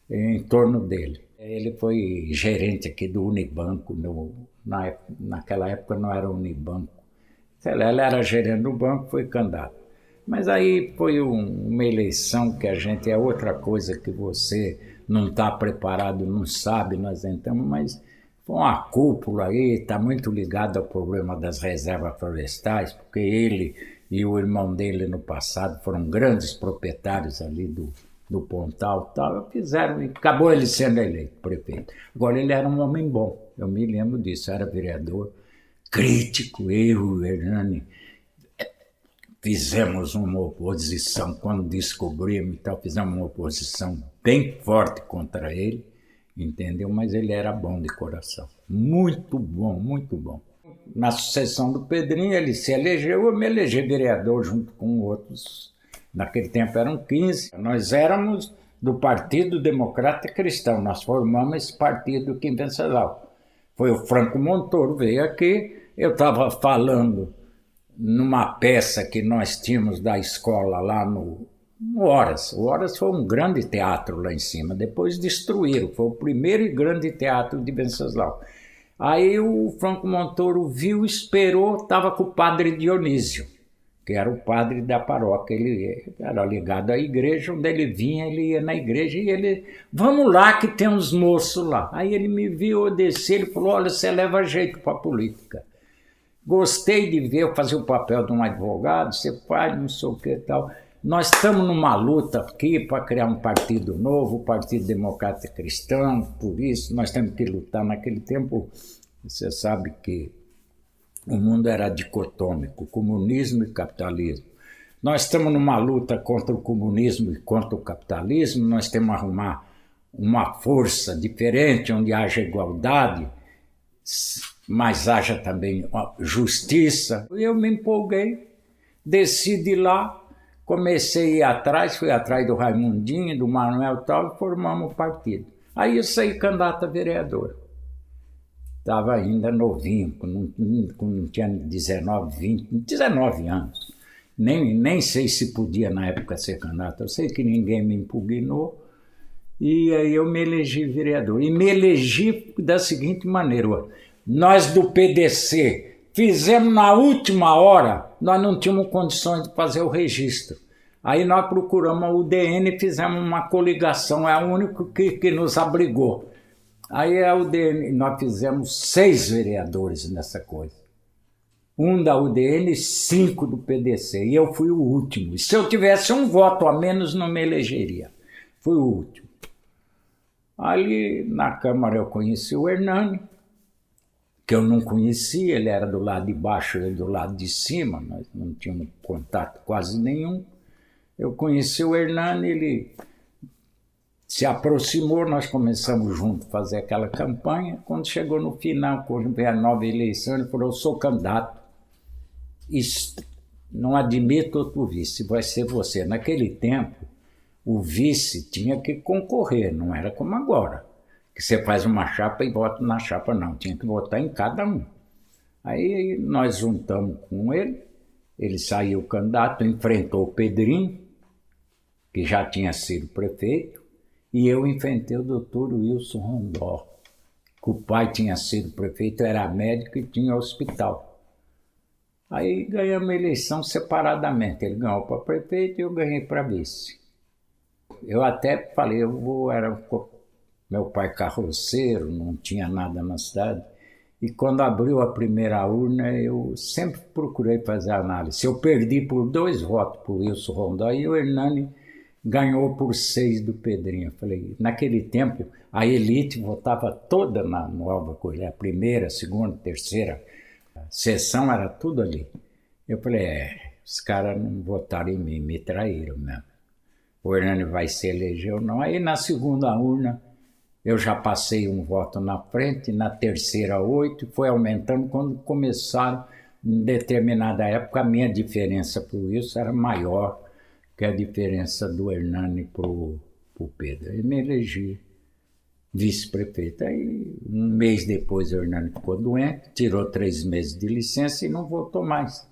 em torno dele. Ele foi gerente aqui do Unibanco, naquela época não era Unibanco. Ele era gerente do banco, foi candidato. Mas aí foi uma eleição que a gente, é outra coisa que você não está preparado, não sabe, nós entramos, mas foi uma cúpula aí, está muito ligado ao problema das reservas florestais, porque ele e o irmão dele no passado foram grandes proprietários ali do Pontal, tal, fizeram e acabou ele sendo eleito prefeito. Agora ele era um homem bom, eu me lembro disso, era vereador, crítico, eu, Hernani, fizemos uma oposição, quando descobrimos e tal, fizemos uma oposição bem forte contra ele, entendeu? Mas ele era bom de coração, muito bom, muito bom. Na sucessão do Pedrinho, ele se elegeu, eu me elegi vereador junto com outros. Naquele tempo eram 15. Nós éramos do Partido Democrata Cristão, nós formamos esse partido aqui em Venceslau. Foi o Franco Montoro, veio aqui, eu estava falando numa peça que nós tínhamos da escola lá no Horas. O Horas foi um grande teatro lá em cima, depois destruíram, foi o primeiro e grande teatro de Venceslau. Aí o Franco Montoro viu, esperou, estava com o padre Dionísio, que era o padre da paróquia, ele era ligado à igreja, onde ele vinha, ele ia na igreja e ele, vamos lá que tem uns moços lá. Aí ele me viu, eu desci, ele falou, olha, você leva jeito para a política. Gostei de ver, eu fazia o papel de um advogado, você faz, não sei o que e tal. Nós estamos numa luta aqui para criar um partido novo, o Partido Democrata Cristão, por isso nós temos que lutar. Naquele tempo, você sabe que o mundo era dicotômico, comunismo e capitalismo. Nós estamos numa luta contra o comunismo e contra o capitalismo, nós temos que arrumar uma força diferente, onde haja igualdade, mas haja também justiça. Eu me empolguei, desci de lá, comecei a ir atrás, fui atrás do Raimundinho, do Manuel e tal, e formamos o partido. Aí eu saí candidato a vereador. Estava ainda novinho, não tinha 19 anos. Nem sei se podia na época ser candidato, eu sei que ninguém me impugnou. E aí eu me elegi vereador. E me elegi da seguinte maneira, nós do PDC fizemos na última hora, nós não tínhamos condições de fazer o registro. Aí nós procuramos a UDN e fizemos uma coligação, é o único que nos abrigou. Aí a UDN, nós fizemos 6 vereadores nessa coisa. Um da UDN e 5 do PDC. E eu fui o último. E se eu tivesse um voto a menos, não me elegeria. Fui o último. Ali na Câmara eu conheci o Hernani, que eu não conhecia, ele era do lado de baixo e do lado de cima, nós não tínhamos contato quase nenhum. Eu conheci o Hernani, ele se aproximou, nós começamos juntos a fazer aquela campanha. Quando chegou no final, quando veio a nova eleição, ele falou, eu sou candidato, não admito outro vice, vai ser você. Naquele tempo, o vice tinha que concorrer, não era como agora, que você faz uma chapa e vota na chapa, não, tinha que votar em cada um. Aí nós juntamos com ele saiu candidato, enfrentou o Pedrinho, que já tinha sido prefeito, e eu enfrentei o doutor Wilson Rondó, que o pai tinha sido prefeito, era médico e tinha hospital. Aí ganhamos a eleição separadamente, ele ganhou para prefeito e eu ganhei para vice. Eu até falei, meu pai carroceiro, não tinha nada na cidade, e quando abriu a primeira urna, eu sempre procurei fazer análise. Eu perdi por 2 votos para o Wilson Rondó e o Hernani ganhou por 6 do Pedrinho. Eu falei, naquele tempo, a elite votava toda na Nova Coelho, a primeira, a segunda, a terceira sessão, era tudo ali. Eu falei, os caras não votaram em mim, me traíram mesmo. O Hernani vai se eleger ou não. Aí na segunda urna, eu já passei um voto na frente, na terceira 8, foi aumentando. Quando começaram, em determinada época, a minha diferença para o Wilson era maior que a diferença do Hernani para o Pedro. Eu me elegi vice-prefeito. Aí, um mês depois, o Hernani ficou doente, tirou 3 meses de licença e não voltou mais.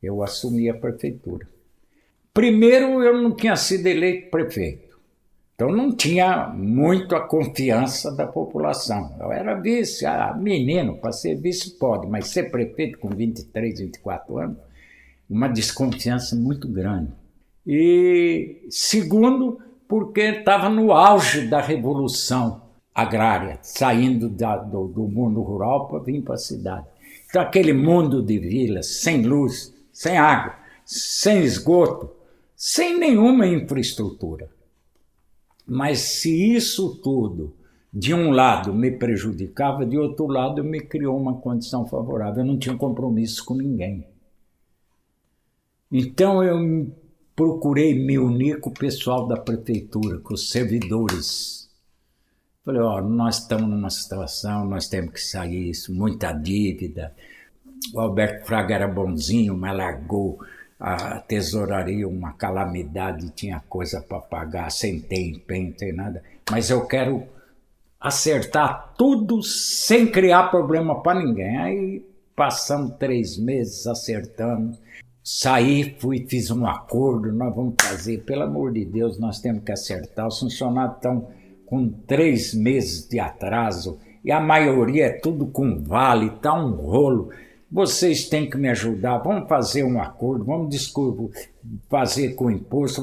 Eu assumi a prefeitura. Primeiro, eu não tinha sido eleito prefeito. Então não tinha muito a confiança da população. Eu era vice, menino, para ser vice pode, mas ser prefeito com 23, 24 anos, uma desconfiança muito grande. E segundo, porque estava no auge da revolução agrária, saindo do mundo rural para vir para a cidade. Então aquele mundo de vilas, sem luz, sem água, sem esgoto, sem nenhuma infraestrutura. Mas se isso tudo, de um lado, me prejudicava, de outro lado, me criou uma condição favorável. Eu não tinha compromisso com ninguém. Então eu procurei me unir com o pessoal da prefeitura, com os servidores. Falei, nós estamos numa situação, nós temos que sair, isso, muita dívida. O Alberto Fraga era bonzinho, mas largou a tesouraria, uma calamidade, tinha coisa para pagar, sem ter empenho, sem nada. Mas eu quero acertar tudo sem criar problema para ninguém. Aí passamos 3 meses acertando. Saí, fiz um acordo, nós vamos fazer, pelo amor de Deus, nós temos que acertar. Os funcionários estão com 3 meses de atraso e a maioria é tudo com vale, está um rolo. Vocês têm que me ajudar, vamos fazer um acordo, vamos fazer com imposto.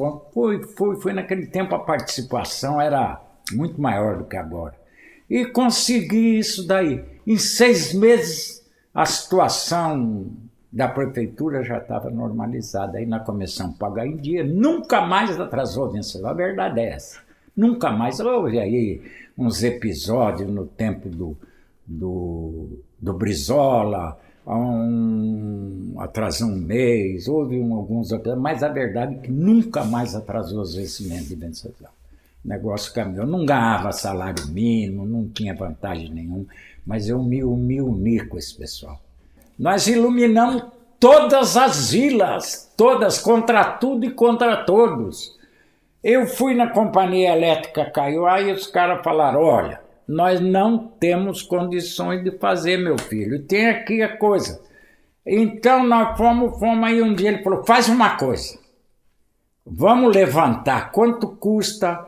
Foi naquele tempo a participação era muito maior do que agora. E consegui isso daí. Em 6 meses a situação da prefeitura já estava normalizada. Aí nós começamos a pagar em dia, nunca mais atrasou, vencedor. A verdade é essa. Nunca mais. Houve aí uns episódios no tempo do Brizola, atrasou 1 mês, houve alguns episódios, mas a verdade é que nunca mais atrasou os vencimentos de vencedor. O negócio caminhou. Eu não ganhava salário mínimo, não tinha vantagem nenhuma, mas eu me uni com esse pessoal. Nós iluminamos todas as vilas, todas, contra tudo e contra todos. Eu fui na companhia elétrica Kaiowá e os caras falaram, olha, nós não temos condições de fazer, meu filho, tem aqui a coisa. Então nós fomos aí um dia ele falou, faz uma coisa, vamos levantar quanto custa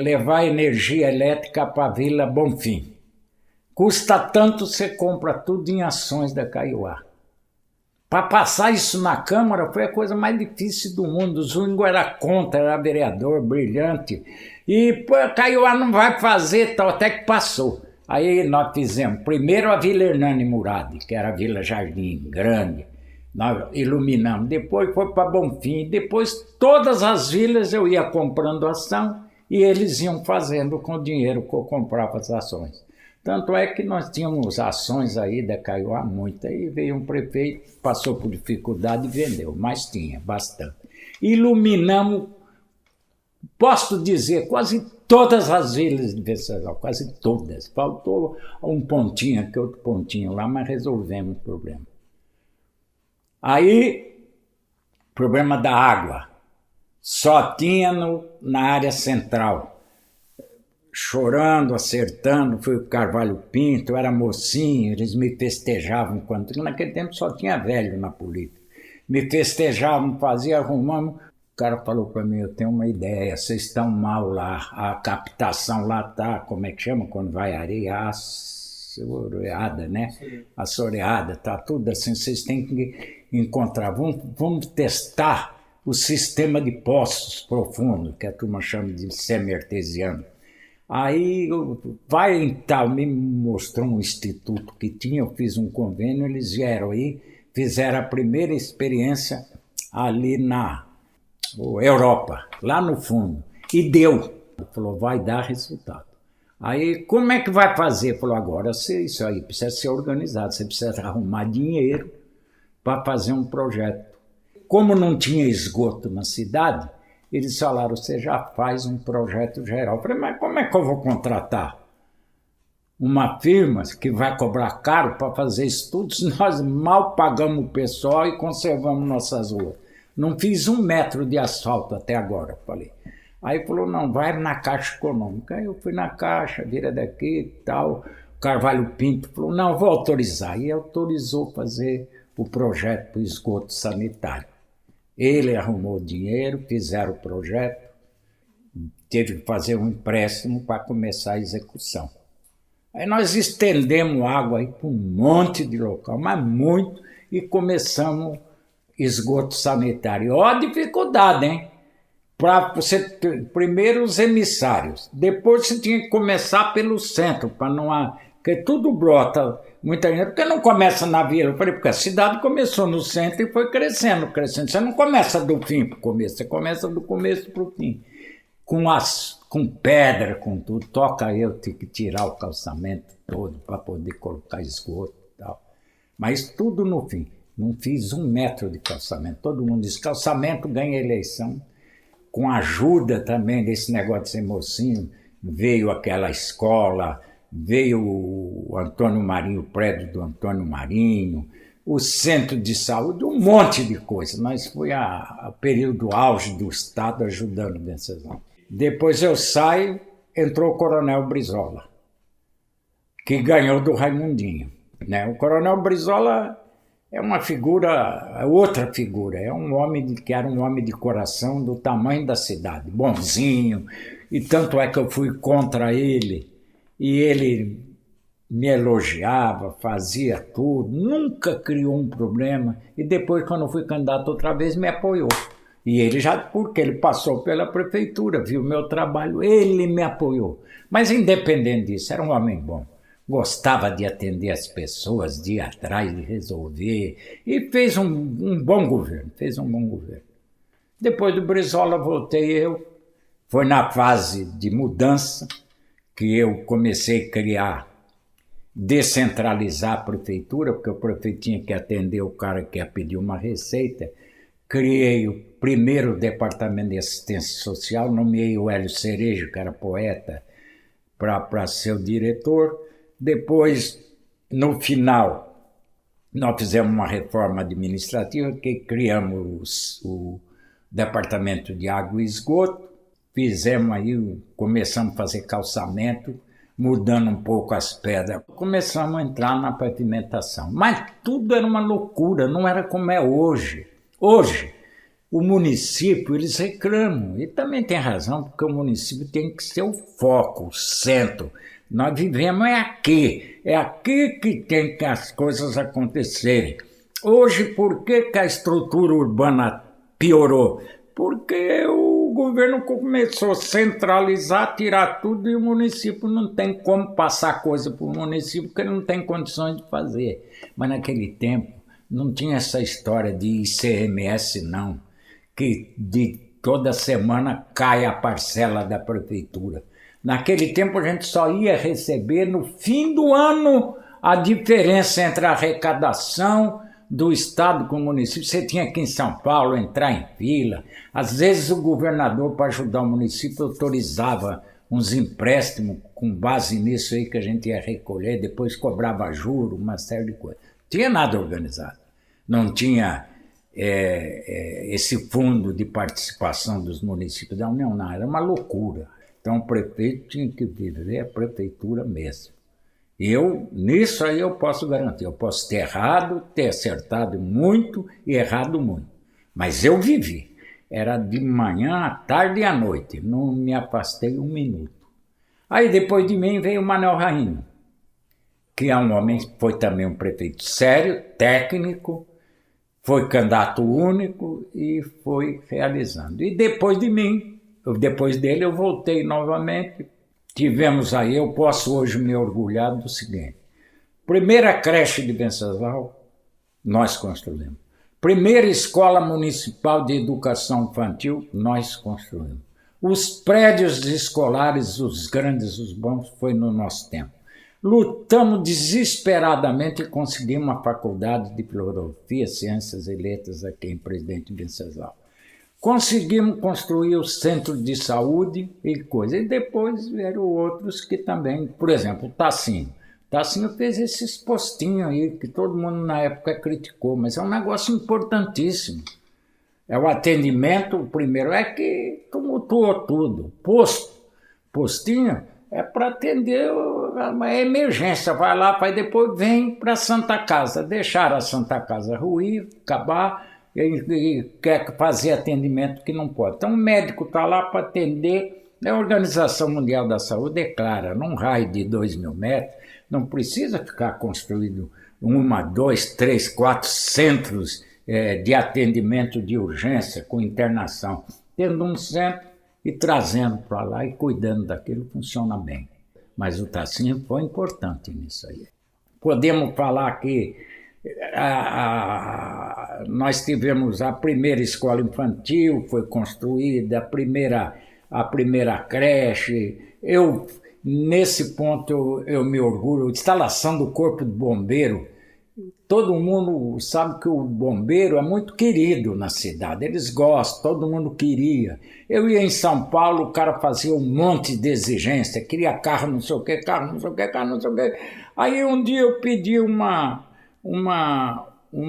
levar energia elétrica para a Vila Bonfim. Custa tanto, você compra tudo em ações da Kaiowá. Para passar isso na Câmara foi a coisa mais difícil do mundo. O Zungo era contra, era vereador, brilhante. E a Kaiowá não vai fazer, tal, até que passou. Aí nós fizemos primeiro a Vila Hernani Murad, que era a Vila Jardim, grande. Nós iluminamos. Depois foi para Bonfim. Depois todas as vilas eu ia comprando ação e eles iam fazendo com o dinheiro que eu comprava as ações. Tanto é que nós tínhamos ações aí da Kaiowá, muita, e veio um prefeito, passou por dificuldade e vendeu, mas tinha bastante. Iluminamos, posso dizer, quase todas as vilas de Venceslau, quase todas. Faltou um pontinho aqui, outro pontinho lá, mas resolvemos o problema. Aí, problema da água, só tinha na área central. Chorando, acertando, fui o Carvalho Pinto, eu era mocinho, eles me festejavam, naquele tempo só tinha velho na política. Me festejavam, arrumamos. O cara falou para mim, eu tenho uma ideia, vocês estão mal lá, a captação lá tá, como é que chama quando vai areia? Assoreada, né? Assoreada, tá tudo assim, vocês têm que encontrar, vamos testar o sistema de poços profundos, que a turma chama de semi-artesiano. Aí me mostrou um instituto que tinha, eu fiz um convênio, eles vieram aí, fizeram a primeira experiência ali na Europa, lá no fundo, e deu. Ele falou, vai dar resultado. Aí, como é que vai fazer? Ele falou, agora isso aí precisa ser organizado, você precisa arrumar dinheiro para fazer um projeto. Como não tinha esgoto na cidade, eles falaram, você já faz um projeto geral. Eu falei, mas como é que eu vou contratar uma firma que vai cobrar caro para fazer estudos? Nós mal pagamos o pessoal e conservamos nossas ruas. Não fiz 1 metro de asfalto até agora, falei. Aí falou, não, vai na Caixa Econômica. Aí eu fui na Caixa, vira daqui e tal. O Carvalho Pinto falou, não, vou autorizar. E autorizou fazer o projeto do esgoto sanitário. Ele arrumou dinheiro, fizeram o projeto, teve que fazer um empréstimo para começar a execução. Aí nós estendemos água aí para um monte de local, mas muito, e começamos esgoto sanitário. Ó a dificuldade, hein? Para você ter, primeiro os emissários, depois você tinha que começar pelo centro, para não... Porque tudo brota, muita gente... Porque não começa na vila? Eu falei, porque a cidade começou no centro e foi crescendo, crescendo. Você não começa do fim para o começo, você começa do começo para o fim. Com pedra, com tudo. Toca eu ter que tirar o calçamento todo para poder colocar esgoto e tal. Mas tudo no fim. Não fiz 1 metro de calçamento. Todo mundo diz, calçamento ganha eleição. Com a ajuda também desse negócio de ser mocinho, veio aquela escola, veio o Antônio Marinho, o prédio do Antônio Marinho, o centro de saúde, um monte de coisa. Mas foi a período auge do Estado ajudando Venceslau. Depois eu saio, entrou o Coronel Brizola, que ganhou do Raimundinho. Né? O Coronel Brizola é uma figura, outra figura, é um homem que era um homem de coração do tamanho da cidade, bonzinho, e tanto é que eu fui contra ele, e ele me elogiava, fazia tudo, nunca criou um problema, e depois, quando eu fui candidato outra vez, me apoiou. E ele já, porque ele passou pela prefeitura, viu meu trabalho, ele me apoiou. Mas independente disso, era um homem bom. Gostava de atender as pessoas, de ir atrás, de resolver, e fez um bom governo, Depois do Brizola voltei eu, foi na fase de mudança que eu comecei a criar, descentralizar a prefeitura, porque o prefeito tinha que atender o cara que ia pedir uma receita. Criei o primeiro departamento de assistência social, nomeei o Hélio Cerejo, que era poeta, para ser o diretor. Depois, no final, nós fizemos uma reforma administrativa, que criamos o Departamento de Água e Esgoto, começamos a fazer calçamento, mudando um pouco as pedras. Começamos a entrar na pavimentação, mas tudo era uma loucura, não era como é hoje. Hoje, o município, eles reclamam, e também tem razão, porque o município tem que ser o foco, o centro. Nós vivemos é aqui que tem que as coisas acontecerem. Hoje, por que a estrutura urbana piorou? Porque o governo começou a centralizar, tirar tudo, e o município não tem como passar coisa para o município, porque não tem condições de fazer. Mas naquele tempo não tinha essa história de ICMS, não, que de toda semana cai a parcela da prefeitura. Naquele tempo a gente só ia receber no fim do ano a diferença entre a arrecadação do Estado com o município. Você tinha aqui em São Paulo entrar em fila. Às vezes o governador, para ajudar o município, autorizava uns empréstimos com base nisso aí que a gente ia recolher, depois cobrava juros, uma série de coisas. Não tinha nada organizado. Não tinha esse fundo de participação dos municípios da União, não, era uma loucura. Então o prefeito tinha que viver a prefeitura mesmo. Nisso aí eu posso garantir, eu posso ter errado, ter acertado muito e errado muito. Mas eu vivi. Era de manhã, à tarde e à noite, não me afastei 1 minuto. Aí depois de mim veio o Manuel Rainho, que é um homem, foi também um prefeito sério, técnico, foi candidato único e foi realizando. E depois dele eu voltei novamente. Tivemos aí, eu posso hoje me orgulhar do seguinte: primeira creche de Venceslau, nós construímos. Primeira escola municipal de educação infantil, nós construímos. Os prédios escolares, os grandes, os bons, foi no nosso tempo. Lutamos desesperadamente e conseguimos uma faculdade de filosofia, ciências e letras aqui em Presidente Venceslau. Conseguimos construir o centro de saúde e coisa. E depois vieram outros que também, por exemplo, o Tassinho. O Tassinho fez esses postinhos aí que todo mundo na época criticou, mas é um negócio importantíssimo. É o atendimento, o primeiro é que tumultuou tudo. Postinho é para atender uma emergência. Vai lá, depois vem para a Santa Casa. Deixaram a Santa Casa ruir, acabar, e quer fazer atendimento que não pode. Então o médico está lá para atender. A Organização Mundial da Saúde declara, num raio de 2.000 metros, não precisa ficar construído 1, 2, 3, 4 centros de atendimento de urgência com internação. Tendo um centro e trazendo para lá e cuidando daquilo, funciona bem. Mas o Tassinha foi importante nisso aí. Podemos falar que nós tivemos a primeira escola infantil, foi construída, a primeira creche. Nesse ponto, eu me orgulho. Instalação do Corpo de Bombeiro. Todo mundo sabe que o bombeiro é muito querido na cidade. Eles gostam, todo mundo queria. Eu ia em São Paulo, o cara fazia um monte de exigência. Queria carro, não sei o quê, carro, não sei o quê, carro, não sei o quê. Aí um dia eu pedi uma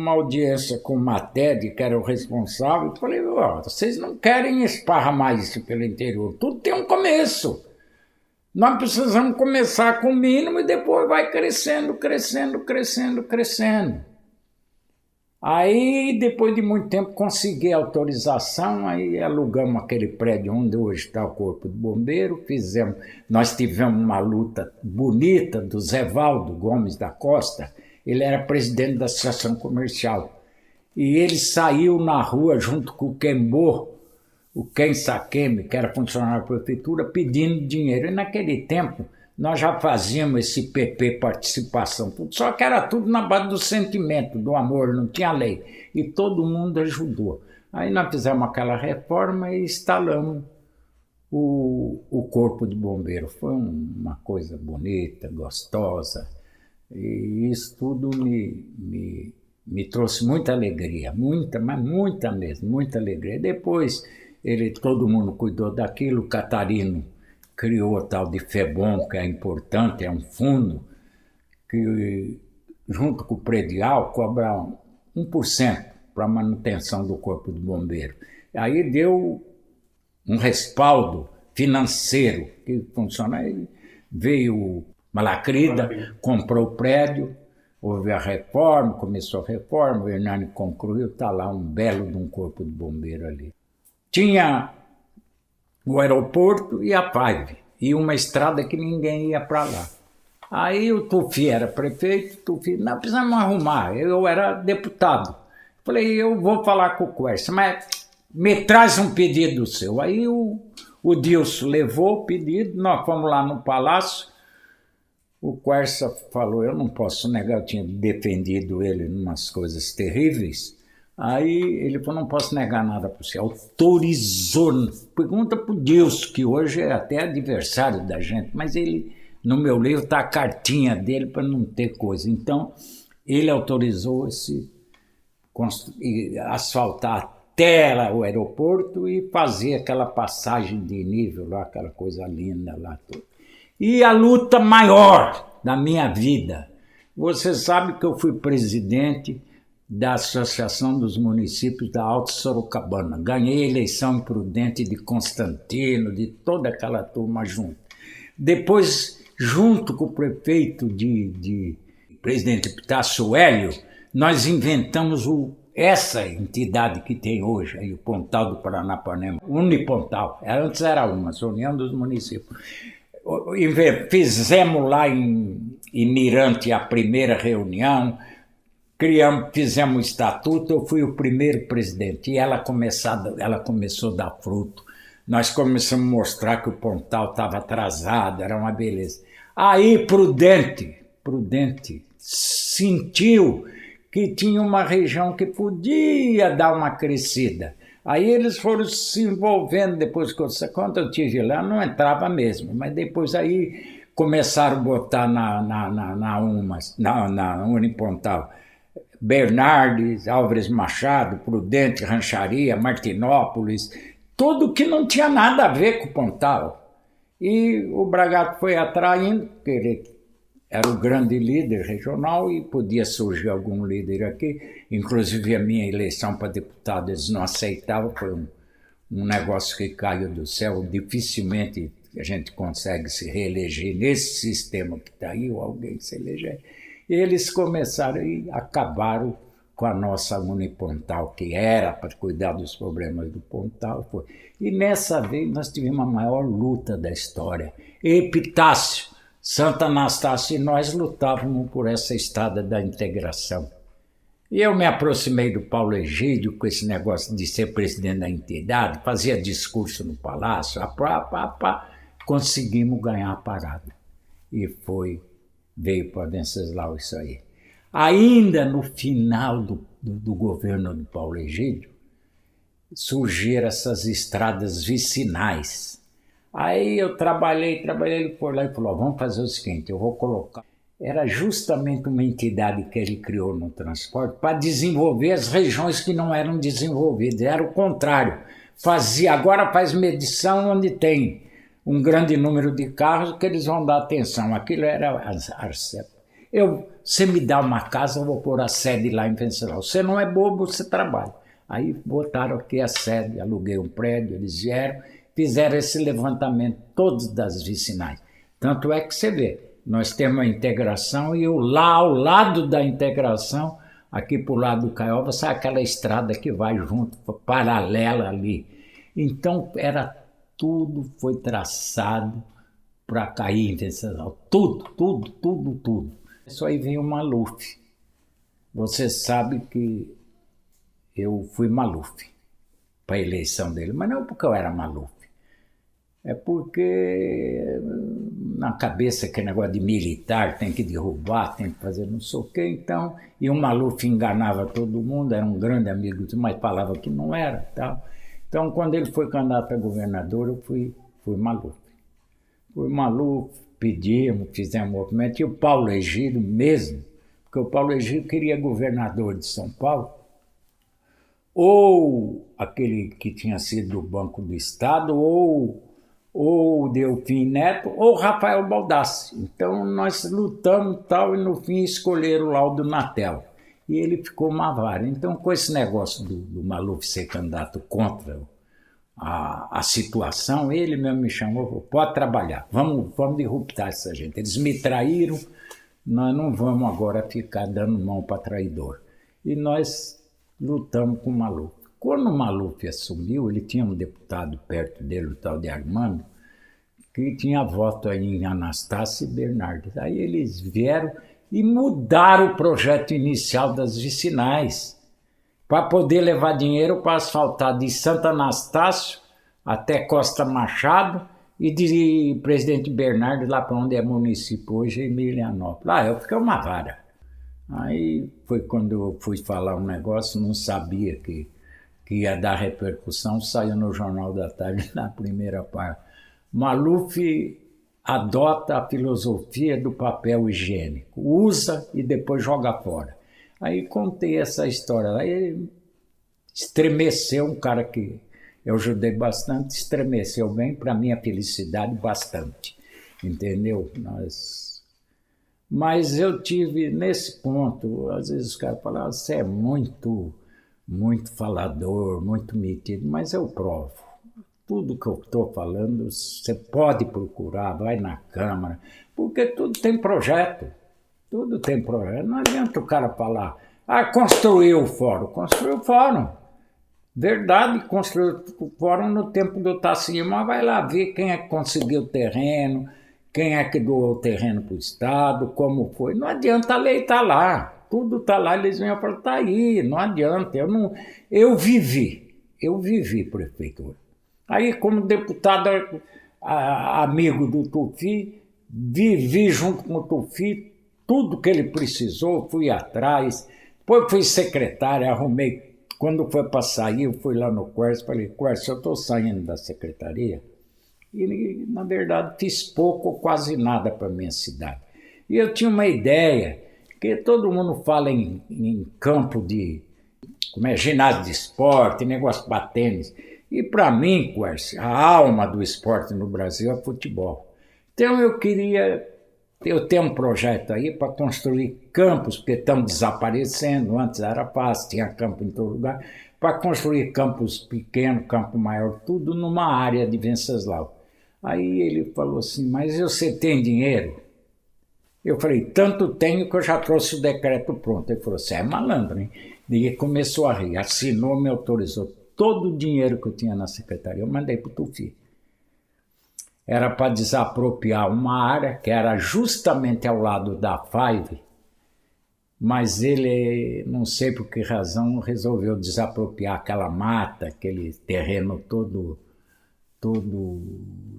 audiência com o Mated, que era o responsável, e falei, vocês não querem esparramar isso pelo interior. Tudo tem um começo. Nós precisamos começar com o mínimo e depois vai crescendo, crescendo, crescendo, crescendo. Aí, depois de muito tempo, consegui a autorização, aí alugamos aquele prédio onde hoje está o Corpo de Bombeiro, nós tivemos uma luta bonita do Zé Valdo Gomes da Costa, ele era presidente da Associação Comercial, e ele saiu na rua junto com o Kembo, o Ken Sakemi, que era funcionário da prefeitura, pedindo dinheiro. E naquele tempo, nós já fazíamos esse PP participação, tudo, só que era tudo na base do sentimento, do amor, não tinha lei. E todo mundo ajudou. Aí nós fizemos aquela reforma e instalamos o Corpo de Bombeiro. Foi uma coisa bonita, gostosa. E isso tudo me trouxe muita alegria, muita, mas muita mesmo, muita alegria. Depois... todo mundo cuidou daquilo, o Catarino criou o tal de FEBOM, que é importante, é um fundo que, junto com o predial, cobra 1% para a manutenção do Corpo de Bombeiro. Aí deu um respaldo financeiro que funciona. Aí veio Malacrida, comprou o prédio, houve a reforma, começou a reforma, o Hernani concluiu, está lá um belo de um Corpo de Bombeiro ali. Tinha o aeroporto e a Paive, e uma estrada que ninguém ia para lá. Aí o Tufi era prefeito, nós precisamos arrumar, eu era deputado. Falei, eu vou falar com o Quercia, mas me traz um pedido seu. Aí o Dilson levou o pedido, nós fomos lá no Palácio, o Quercia falou, eu não posso negar, eu tinha defendido ele em umas coisas terríveis. Aí ele falou, não posso negar nada para você, autorizou, pergunta para o Deus, que hoje é até adversário da gente, mas ele, no meu livro está a cartinha dele para não ter coisa, então ele autorizou asfaltar até o aeroporto e fazer aquela passagem de nível lá, aquela coisa linda lá. Tudo. E a luta maior da minha vida, você sabe que eu fui presidente da Associação dos Municípios da Alta Sorocabana. Ganhei a eleição imprudente de Constantino, de toda aquela turma junto. Depois, junto com o prefeito de Presidente Epitácio Hélio, nós inventamos essa entidade que tem hoje, aí, o Pontal do Paranapanema, Unipontal. Antes era uma, a União dos Municípios. Fizemos lá em Mirante a primeira reunião, fizemos um estatuto, eu fui o primeiro presidente e ela começou a dar fruto. Nós começamos a mostrar que o Pontal estava atrasado, era uma beleza. Aí Prudente sentiu que tinha uma região que podia dar uma crescida. Aí eles foram se envolvendo depois, quando eu estive lá, não entrava mesmo, mas depois aí começaram a botar na Unipontal. Bernardes, Álvares Machado, Prudente, Rancharia, Martinópolis, tudo que não tinha nada a ver com o Pontal. E o Bragato foi atraindo, porque ele era o grande líder regional e podia surgir algum líder aqui. Inclusive a minha eleição para deputado eles não aceitavam, foi um negócio que caiu do céu. Dificilmente a gente consegue se reeleger nesse sistema que está aí, ou alguém se eleger. Eles começaram e acabaram com a nossa Unipontal, que era para cuidar dos problemas do Pontal. Foi. E nessa vez nós tivemos a maior luta da história. Epitácio, Santo Anastácio e nós lutávamos por essa estrada da integração. E eu me aproximei do Paulo Egídio com esse negócio de ser presidente da entidade, fazia discurso no palácio, conseguimos ganhar a parada. E veio para Venceslau isso aí. Ainda no final do governo do Paulo Egídio, surgiram essas estradas vicinais. Aí eu trabalhei, ele foi lá e falou, vamos fazer o seguinte, eu vou colocar... Era justamente uma entidade que ele criou no transporte para desenvolver as regiões que não eram desenvolvidas, era o contrário. Agora faz medição onde tem um grande número de carros que eles vão dar atenção. Aquilo era a Arcep. Você me dá uma casa, eu vou pôr a sede lá em Venceslau. Você não é bobo, você trabalha. Aí botaram aqui a sede, aluguei um prédio, eles vieram, fizeram esse levantamento todos das vicinais. Tanto é que você vê, nós temos a integração e lá ao lado da integração, aqui para o lado do Caiova, sai aquela estrada que vai junto, paralela ali. Então tudo foi traçado para cair em Venceslau. Tudo. Isso aí veio o Maluf. Você sabe que eu fui Maluf para a eleição dele, mas não porque eu era Maluf. É porque na cabeça aquele negócio de militar, tem que derrubar, tem que fazer não sei o quê, então, e o Maluf enganava todo mundo, era um grande amigo, mas falava que não era, tal. Então, quando ele foi candidato a governador, eu fui Maluf. Fui Maluf, pedimos, fizemos movimento, e o Paulo Egídio mesmo, porque o Paulo Egídio queria governador de São Paulo, ou aquele que tinha sido do Banco do Estado, ou o Delfim Neto, ou Rafael Baldassi. Então nós lutamos tal, e no fim escolheram lá o do Natel. E ele ficou uma vara. Então, com esse negócio do Maluf ser candidato contra a situação, ele mesmo me chamou, falou, pode trabalhar, vamos derrubar essa gente. Eles me traíram, nós não vamos agora ficar dando mão para traidor. E nós lutamos com o Maluf. Quando o Maluf assumiu, ele tinha um deputado perto dele, o tal de Armando, que tinha voto aí em Anastácio e Bernardo. Aí eles vieram e mudaram o projeto inicial das vicinais para poder levar dinheiro para asfaltar de Santo Anastácio até Costa Machado e de Presidente Bernardo lá para onde é município hoje, Emilianópolis. Lá eu fiquei uma vara. Aí foi quando eu fui falar um negócio, não sabia que ia dar repercussão, saiu no Jornal da Tarde na primeira parte. Maluf adota a filosofia do papel higiênico, usa e depois joga fora. Aí contei essa história, aí estremeceu um cara que eu ajudei bastante, estremeceu bem, para minha felicidade, bastante, entendeu? Mas eu tive, nesse ponto, às vezes os caras falavam, você é muito falador, muito metido, mas eu provo. Tudo que eu estou falando, você pode procurar, vai na Câmara, porque tudo tem projeto. Tudo tem projeto. Não adianta o cara falar, construiu o fórum. Construiu o fórum. Verdade, construiu o fórum no tempo do Tassinho, mas vai lá ver quem é que conseguiu o terreno, quem é que doou o terreno para o Estado, como foi. Não adianta, a lei está lá. Tudo está lá, eles vêm falar, está aí, não adianta. Eu vivi prefeitura. Aí, como deputado amigo do Tufi, vivi junto com o Tufi, tudo que ele precisou, fui atrás. Depois fui secretário, arrumei. Quando foi para sair, eu fui lá no Quercia, falei, Quercia, eu estou saindo da secretaria. E, na verdade, fiz pouco ou quase nada para a minha cidade. E eu tinha uma ideia, que todo mundo fala em campo de ginásio de esporte, negócio para tênis. E para mim, Quercia, a alma do esporte no Brasil é futebol. Então eu tenho um projeto aí para construir campos, porque estão desaparecendo, antes era fácil, tinha campo em todo lugar, para construir campos pequenos, campo maior, tudo numa área de Venceslau. Aí ele falou assim, mas você tem dinheiro? Eu falei, tanto tenho que eu já trouxe o decreto pronto. Ele falou, você é malandro, hein? Ninguém começou a rir, assinou, me autorizou. Todo o dinheiro que eu tinha na secretaria eu mandei para o Tufi. Era para desapropriar uma área que era justamente ao lado da Five, mas ele, não sei por que razão, resolveu desapropriar aquela mata, aquele terreno todo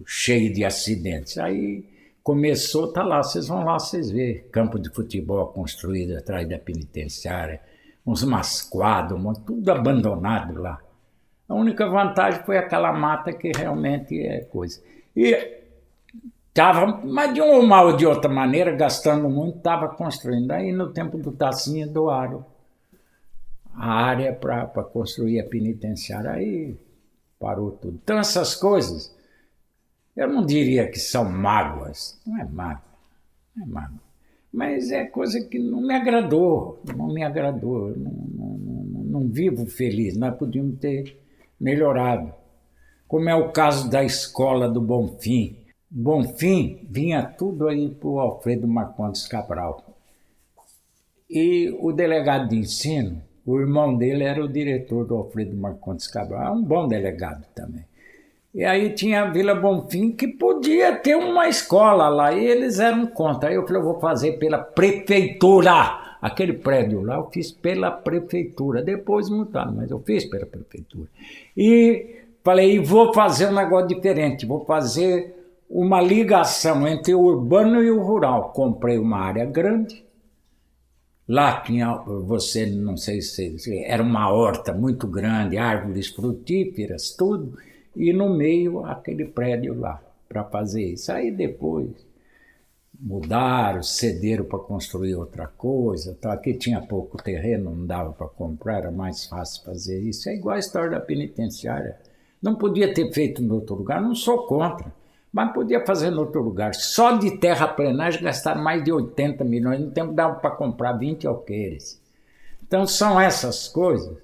cheio de acidentes. Aí começou, tá lá, vocês vão lá, vocês verem, campo de futebol construído atrás da penitenciária, uns mascoados, tudo abandonado lá. A única vantagem foi aquela mata que realmente é coisa. E estava, mas de uma ou de outra maneira, gastando muito, estava construindo. Aí no tempo do Tacinha doaram a área para construir a penitenciária. Aí parou tudo. Então essas coisas, eu não diria que são mágoas. Não é mágoa, não é mágoa. Mas é coisa que não me agradou, eu não vivo feliz. Nós podíamos ter melhorado. Como é o caso da escola do Bonfim. Bonfim vinha tudo aí para o Alfredo Marcondes Cabral. E o delegado de ensino, o irmão dele era o diretor do Alfredo Marcondes Cabral, um bom delegado também. E aí tinha a Vila Bonfim que podia ter uma escola lá, e eles eram contra. Aí eu falei, eu vou fazer pela prefeitura. Aquele prédio lá eu fiz pela prefeitura. Depois mudaram, mas eu fiz pela prefeitura. E falei, vou fazer um negócio diferente, vou fazer uma ligação entre o urbano e o rural. Comprei uma área grande. Lá tinha, você não sei se era uma horta muito grande, árvores frutíferas, tudo. E no meio aquele prédio lá, para fazer isso. Aí depois mudaram, cederam para construir outra coisa. Tá? Aqui tinha pouco terreno, não dava para comprar, era mais fácil fazer isso. É igual a história da penitenciária. Não podia ter feito em outro lugar, não sou contra, mas podia fazer em outro lugar. Só de terraplenagem gastaram mais de 80 milhões, no tempo dava para comprar 20 alqueires. Então são essas coisas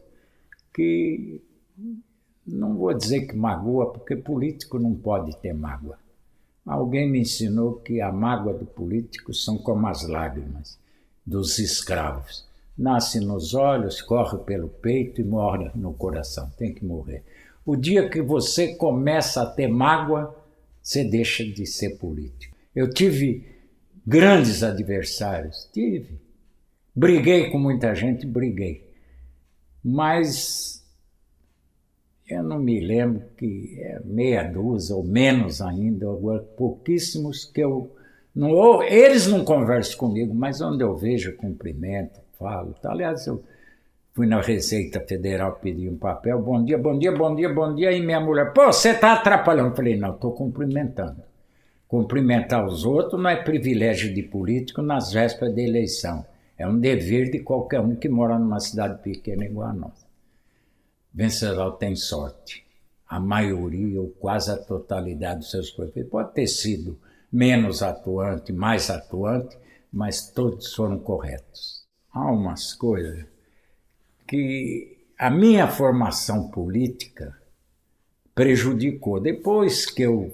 que... Não vou dizer que magoa, porque político não pode ter mágoa. Alguém me ensinou que a mágoa do político são como as lágrimas dos escravos. Nasce nos olhos, corre pelo peito e morre no coração. Tem que morrer. O dia que você começa a ter mágoa, você deixa de ser político. Eu tive grandes adversários, tive. Briguei com muita gente, briguei. Mas... eu não me lembro, que é meia dúzia ou menos ainda, agora pouquíssimos que eu... Não, eles não conversam comigo, mas onde eu vejo, cumprimento, falo. Tá? Aliás, eu fui na Receita Federal pedir um papel, bom dia, bom dia, bom dia, bom dia, e minha mulher, pô, você tá atrapalhando. Eu falei, não, estou cumprimentando. Cumprimentar os outros não é privilégio de político nas vésperas da eleição. É um dever de qualquer um que mora numa cidade pequena igual a nossa. Venceslau tem sorte. A maioria, ou quase a totalidade dos seus prefeitos, pode ter sido menos atuante, mais atuante, mas todos foram corretos. Há umas coisas que a minha formação política prejudicou. Depois que eu,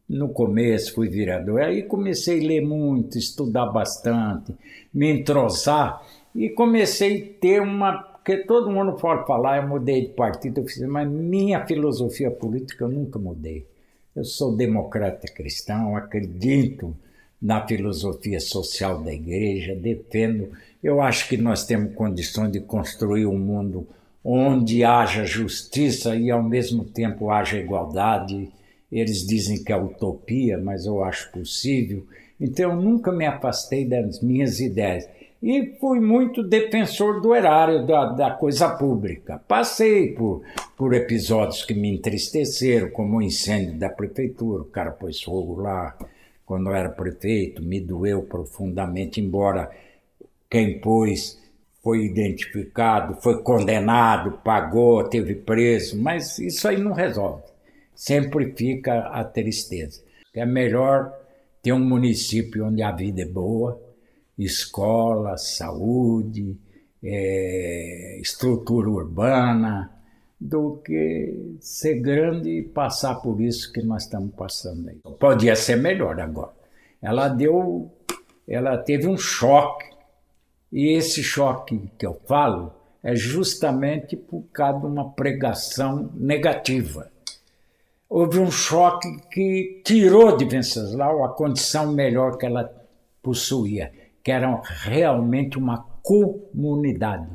no começo, fui vereador, aí comecei a ler muito, estudar bastante, me entrosar, e comecei a ter uma... Porque todo mundo pode falar, eu mudei de partido, eu fiz, mas minha filosofia política eu nunca mudei. Eu sou democrata cristão, acredito na filosofia social da igreja, defendo. Eu acho que nós temos condições de construir um mundo onde haja justiça e ao mesmo tempo haja igualdade. Eles dizem que é utopia, mas eu acho possível. Então eu nunca me afastei das minhas ideias. E fui muito defensor do erário, da coisa pública. Passei por episódios que me entristeceram, como o incêndio da prefeitura, o cara pôs fogo lá quando eu era prefeito, me doeu profundamente, embora quem pôs foi identificado, foi condenado, pagou, teve preso, mas isso aí não resolve. Sempre fica a tristeza. É melhor ter um município onde a vida é boa, escola, saúde, estrutura urbana, do que ser grande e passar por isso que nós estamos passando aí. Podia ser melhor agora. Ela teve um choque, e esse choque que eu falo é justamente por causa de uma pregação negativa. Houve um choque que tirou de Venceslau a condição melhor que ela possuía, que era realmente uma comunidade.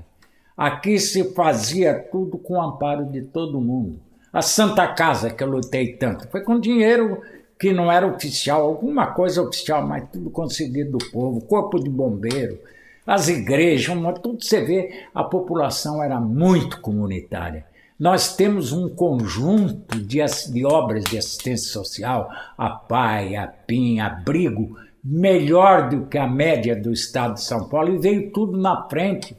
Aqui se fazia tudo com o amparo de todo mundo. A Santa Casa, que eu lutei tanto, foi com dinheiro que não era oficial, alguma coisa oficial, mas tudo conseguido do povo, corpo de bombeiro, as igrejas, tudo você vê, a população era muito comunitária. Nós temos um conjunto de obras de assistência social, a PAI, a PIN, Abrigo, melhor do que a média do estado de São Paulo, e veio tudo na frente,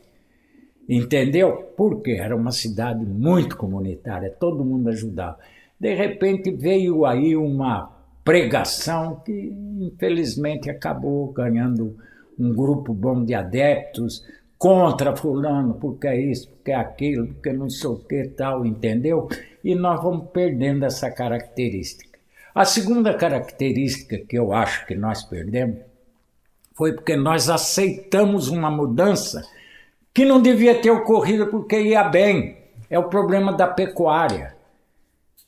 entendeu? Porque era uma cidade muito comunitária, todo mundo ajudava. De repente veio aí uma pregação que, infelizmente, acabou ganhando um grupo bom de adeptos, contra fulano, porque é isso, porque é aquilo, porque não sei o que tal, entendeu? E nós vamos perdendo essa característica. A segunda característica que eu acho que nós perdemos foi porque nós aceitamos uma mudança que não devia ter ocorrido porque ia bem. É o problema da pecuária.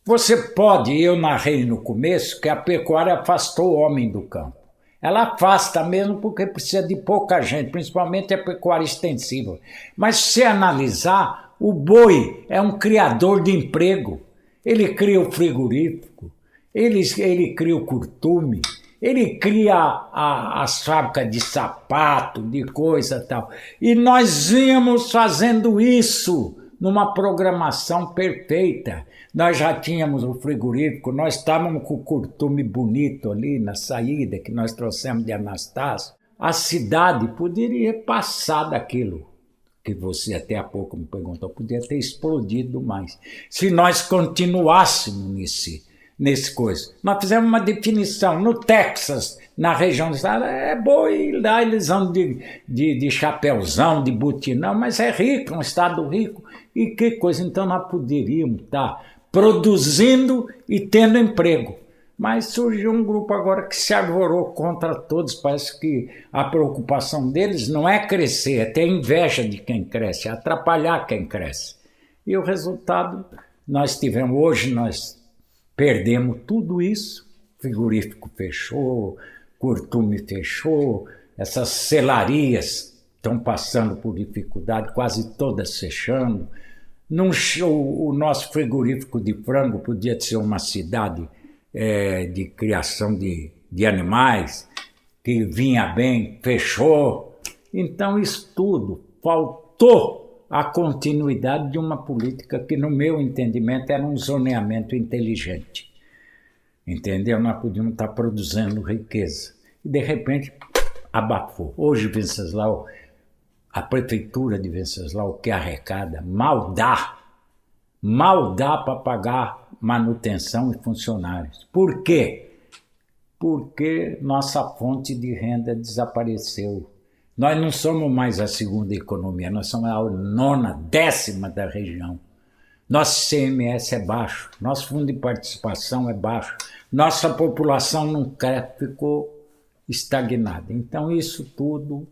Você pode, eu narrei no começo, que a pecuária afastou o homem do campo. Ela afasta mesmo porque precisa de pouca gente, principalmente a pecuária extensiva. Mas se você analisar, o boi é um criador de emprego. Ele cria o frigorífico, ele cria o curtume, ele cria as fábricas de sapato, de coisa e tal. E nós íamos fazendo isso numa programação perfeita. Nós já tínhamos o frigorífico, nós estávamos com o curtume bonito ali na saída que nós trouxemos de Anastácio. A cidade poderia passar daquilo que você até há pouco me perguntou, podia ter explodido mais. Se nós continuássemos nesse coisa. Nós fizemos uma definição. No Texas, na região do estado, é boi, lá eles andam de chapéuzão, de botinão, mas é rico, é um estado rico. E que coisa, então nós poderíamos estar produzindo e tendo emprego. Mas surgiu um grupo agora que se arvorou contra todos. Parece que a preocupação deles não é crescer, é ter inveja de quem cresce, é atrapalhar quem cresce. E o resultado nós tivemos. Hoje nós perdemos tudo isso. Frigorífico fechou, curtume fechou, essas selarias estão passando por dificuldade, quase todas fechando. O nosso frigorífico de frango podia ser uma cidade de criação de animais, que vinha bem, fechou. Então isso tudo faltou a continuidade de uma política que, no meu entendimento, era um zoneamento inteligente. Entendeu? Nós podíamos estar produzindo riqueza. E, de repente, abafou. Hoje, Venceslau, a prefeitura de Venceslau, que arrecada, mal dá para pagar manutenção e funcionários. Por quê? Porque nossa fonte de renda desapareceu. Nós não somos mais a segunda economia, nós somos a 9ª, 10ª da região. Nosso CMS é baixo, nosso fundo de participação é baixo, nossa população não cresce, ficou estagnada. Então isso tudo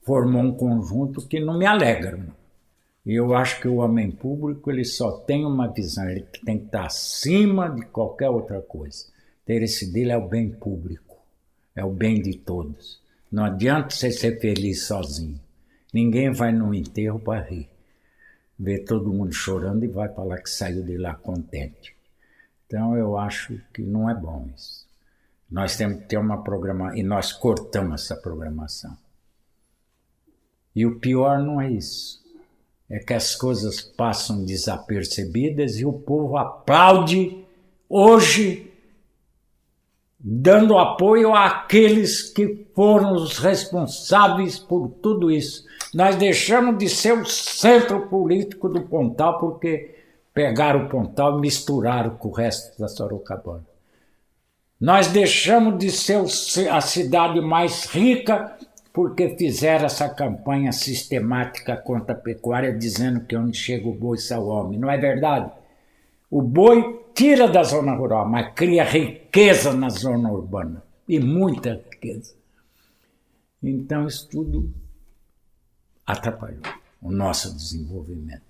formou um conjunto que não me alegra. E eu acho que o homem público ele só tem uma visão, ele tem que estar acima de qualquer outra coisa. O interesse dele é o bem público, é o bem de todos. Não adianta você ser feliz sozinho. Ninguém vai num enterro para rir. Ver todo mundo chorando e vai falar que saiu de lá contente. Então eu acho que não é bom isso. Nós temos que ter uma programação, e nós cortamos essa programação. E o pior não é isso. É que as coisas passam desapercebidas e o povo aplaude hoje, dando apoio àqueles que foram os responsáveis por tudo isso. Nós deixamos de ser o centro político do Pontal porque pegaram o Pontal e misturaram com o resto da Sorocabana. Nós deixamos de ser a cidade mais rica porque fizeram essa campanha sistemática contra a pecuária, dizendo que onde chega o boi sai o homem. Não é verdade? O boi tira da zona rural, mas cria riqueza na zona urbana, e muita riqueza. Então isso tudo atrapalhou. o nosso desenvolvimento.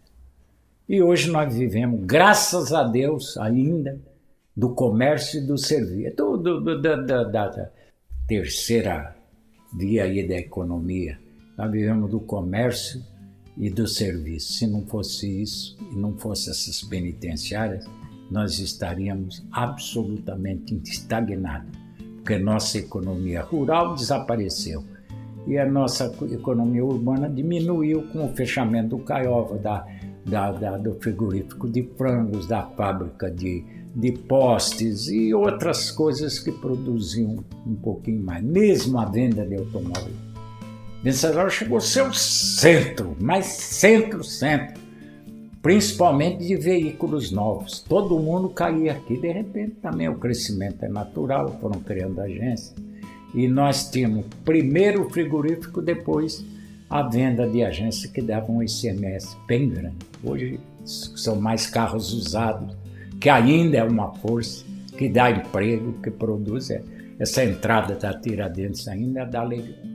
E hoje nós vivemos, graças a Deus, ainda, do comércio e do serviço, da terceira via aí da economia. Nós vivemos do comércio e do serviço. Se não fosse isso, e não fosse essas penitenciárias, nós estaríamos absolutamente estagnados, porque nossa economia rural desapareceu e a nossa economia urbana diminuiu com o fechamento do Caiova, do frigorífico de frangos, da fábrica de postes e outras coisas que produziam um pouquinho mais. Mesmo a venda de automóvel. Venceslau chegou a ser o centro, mas centro, principalmente de veículos novos. Todo mundo caía aqui, de repente também o crescimento é natural, foram criando agências. E nós tínhamos primeiro o frigorífico, depois a venda de agência que dava um ICMS bem grande. Hoje são mais carros usados, que ainda é uma força, que dá emprego, que produz. Essa entrada da Tiradentes ainda dá alegria.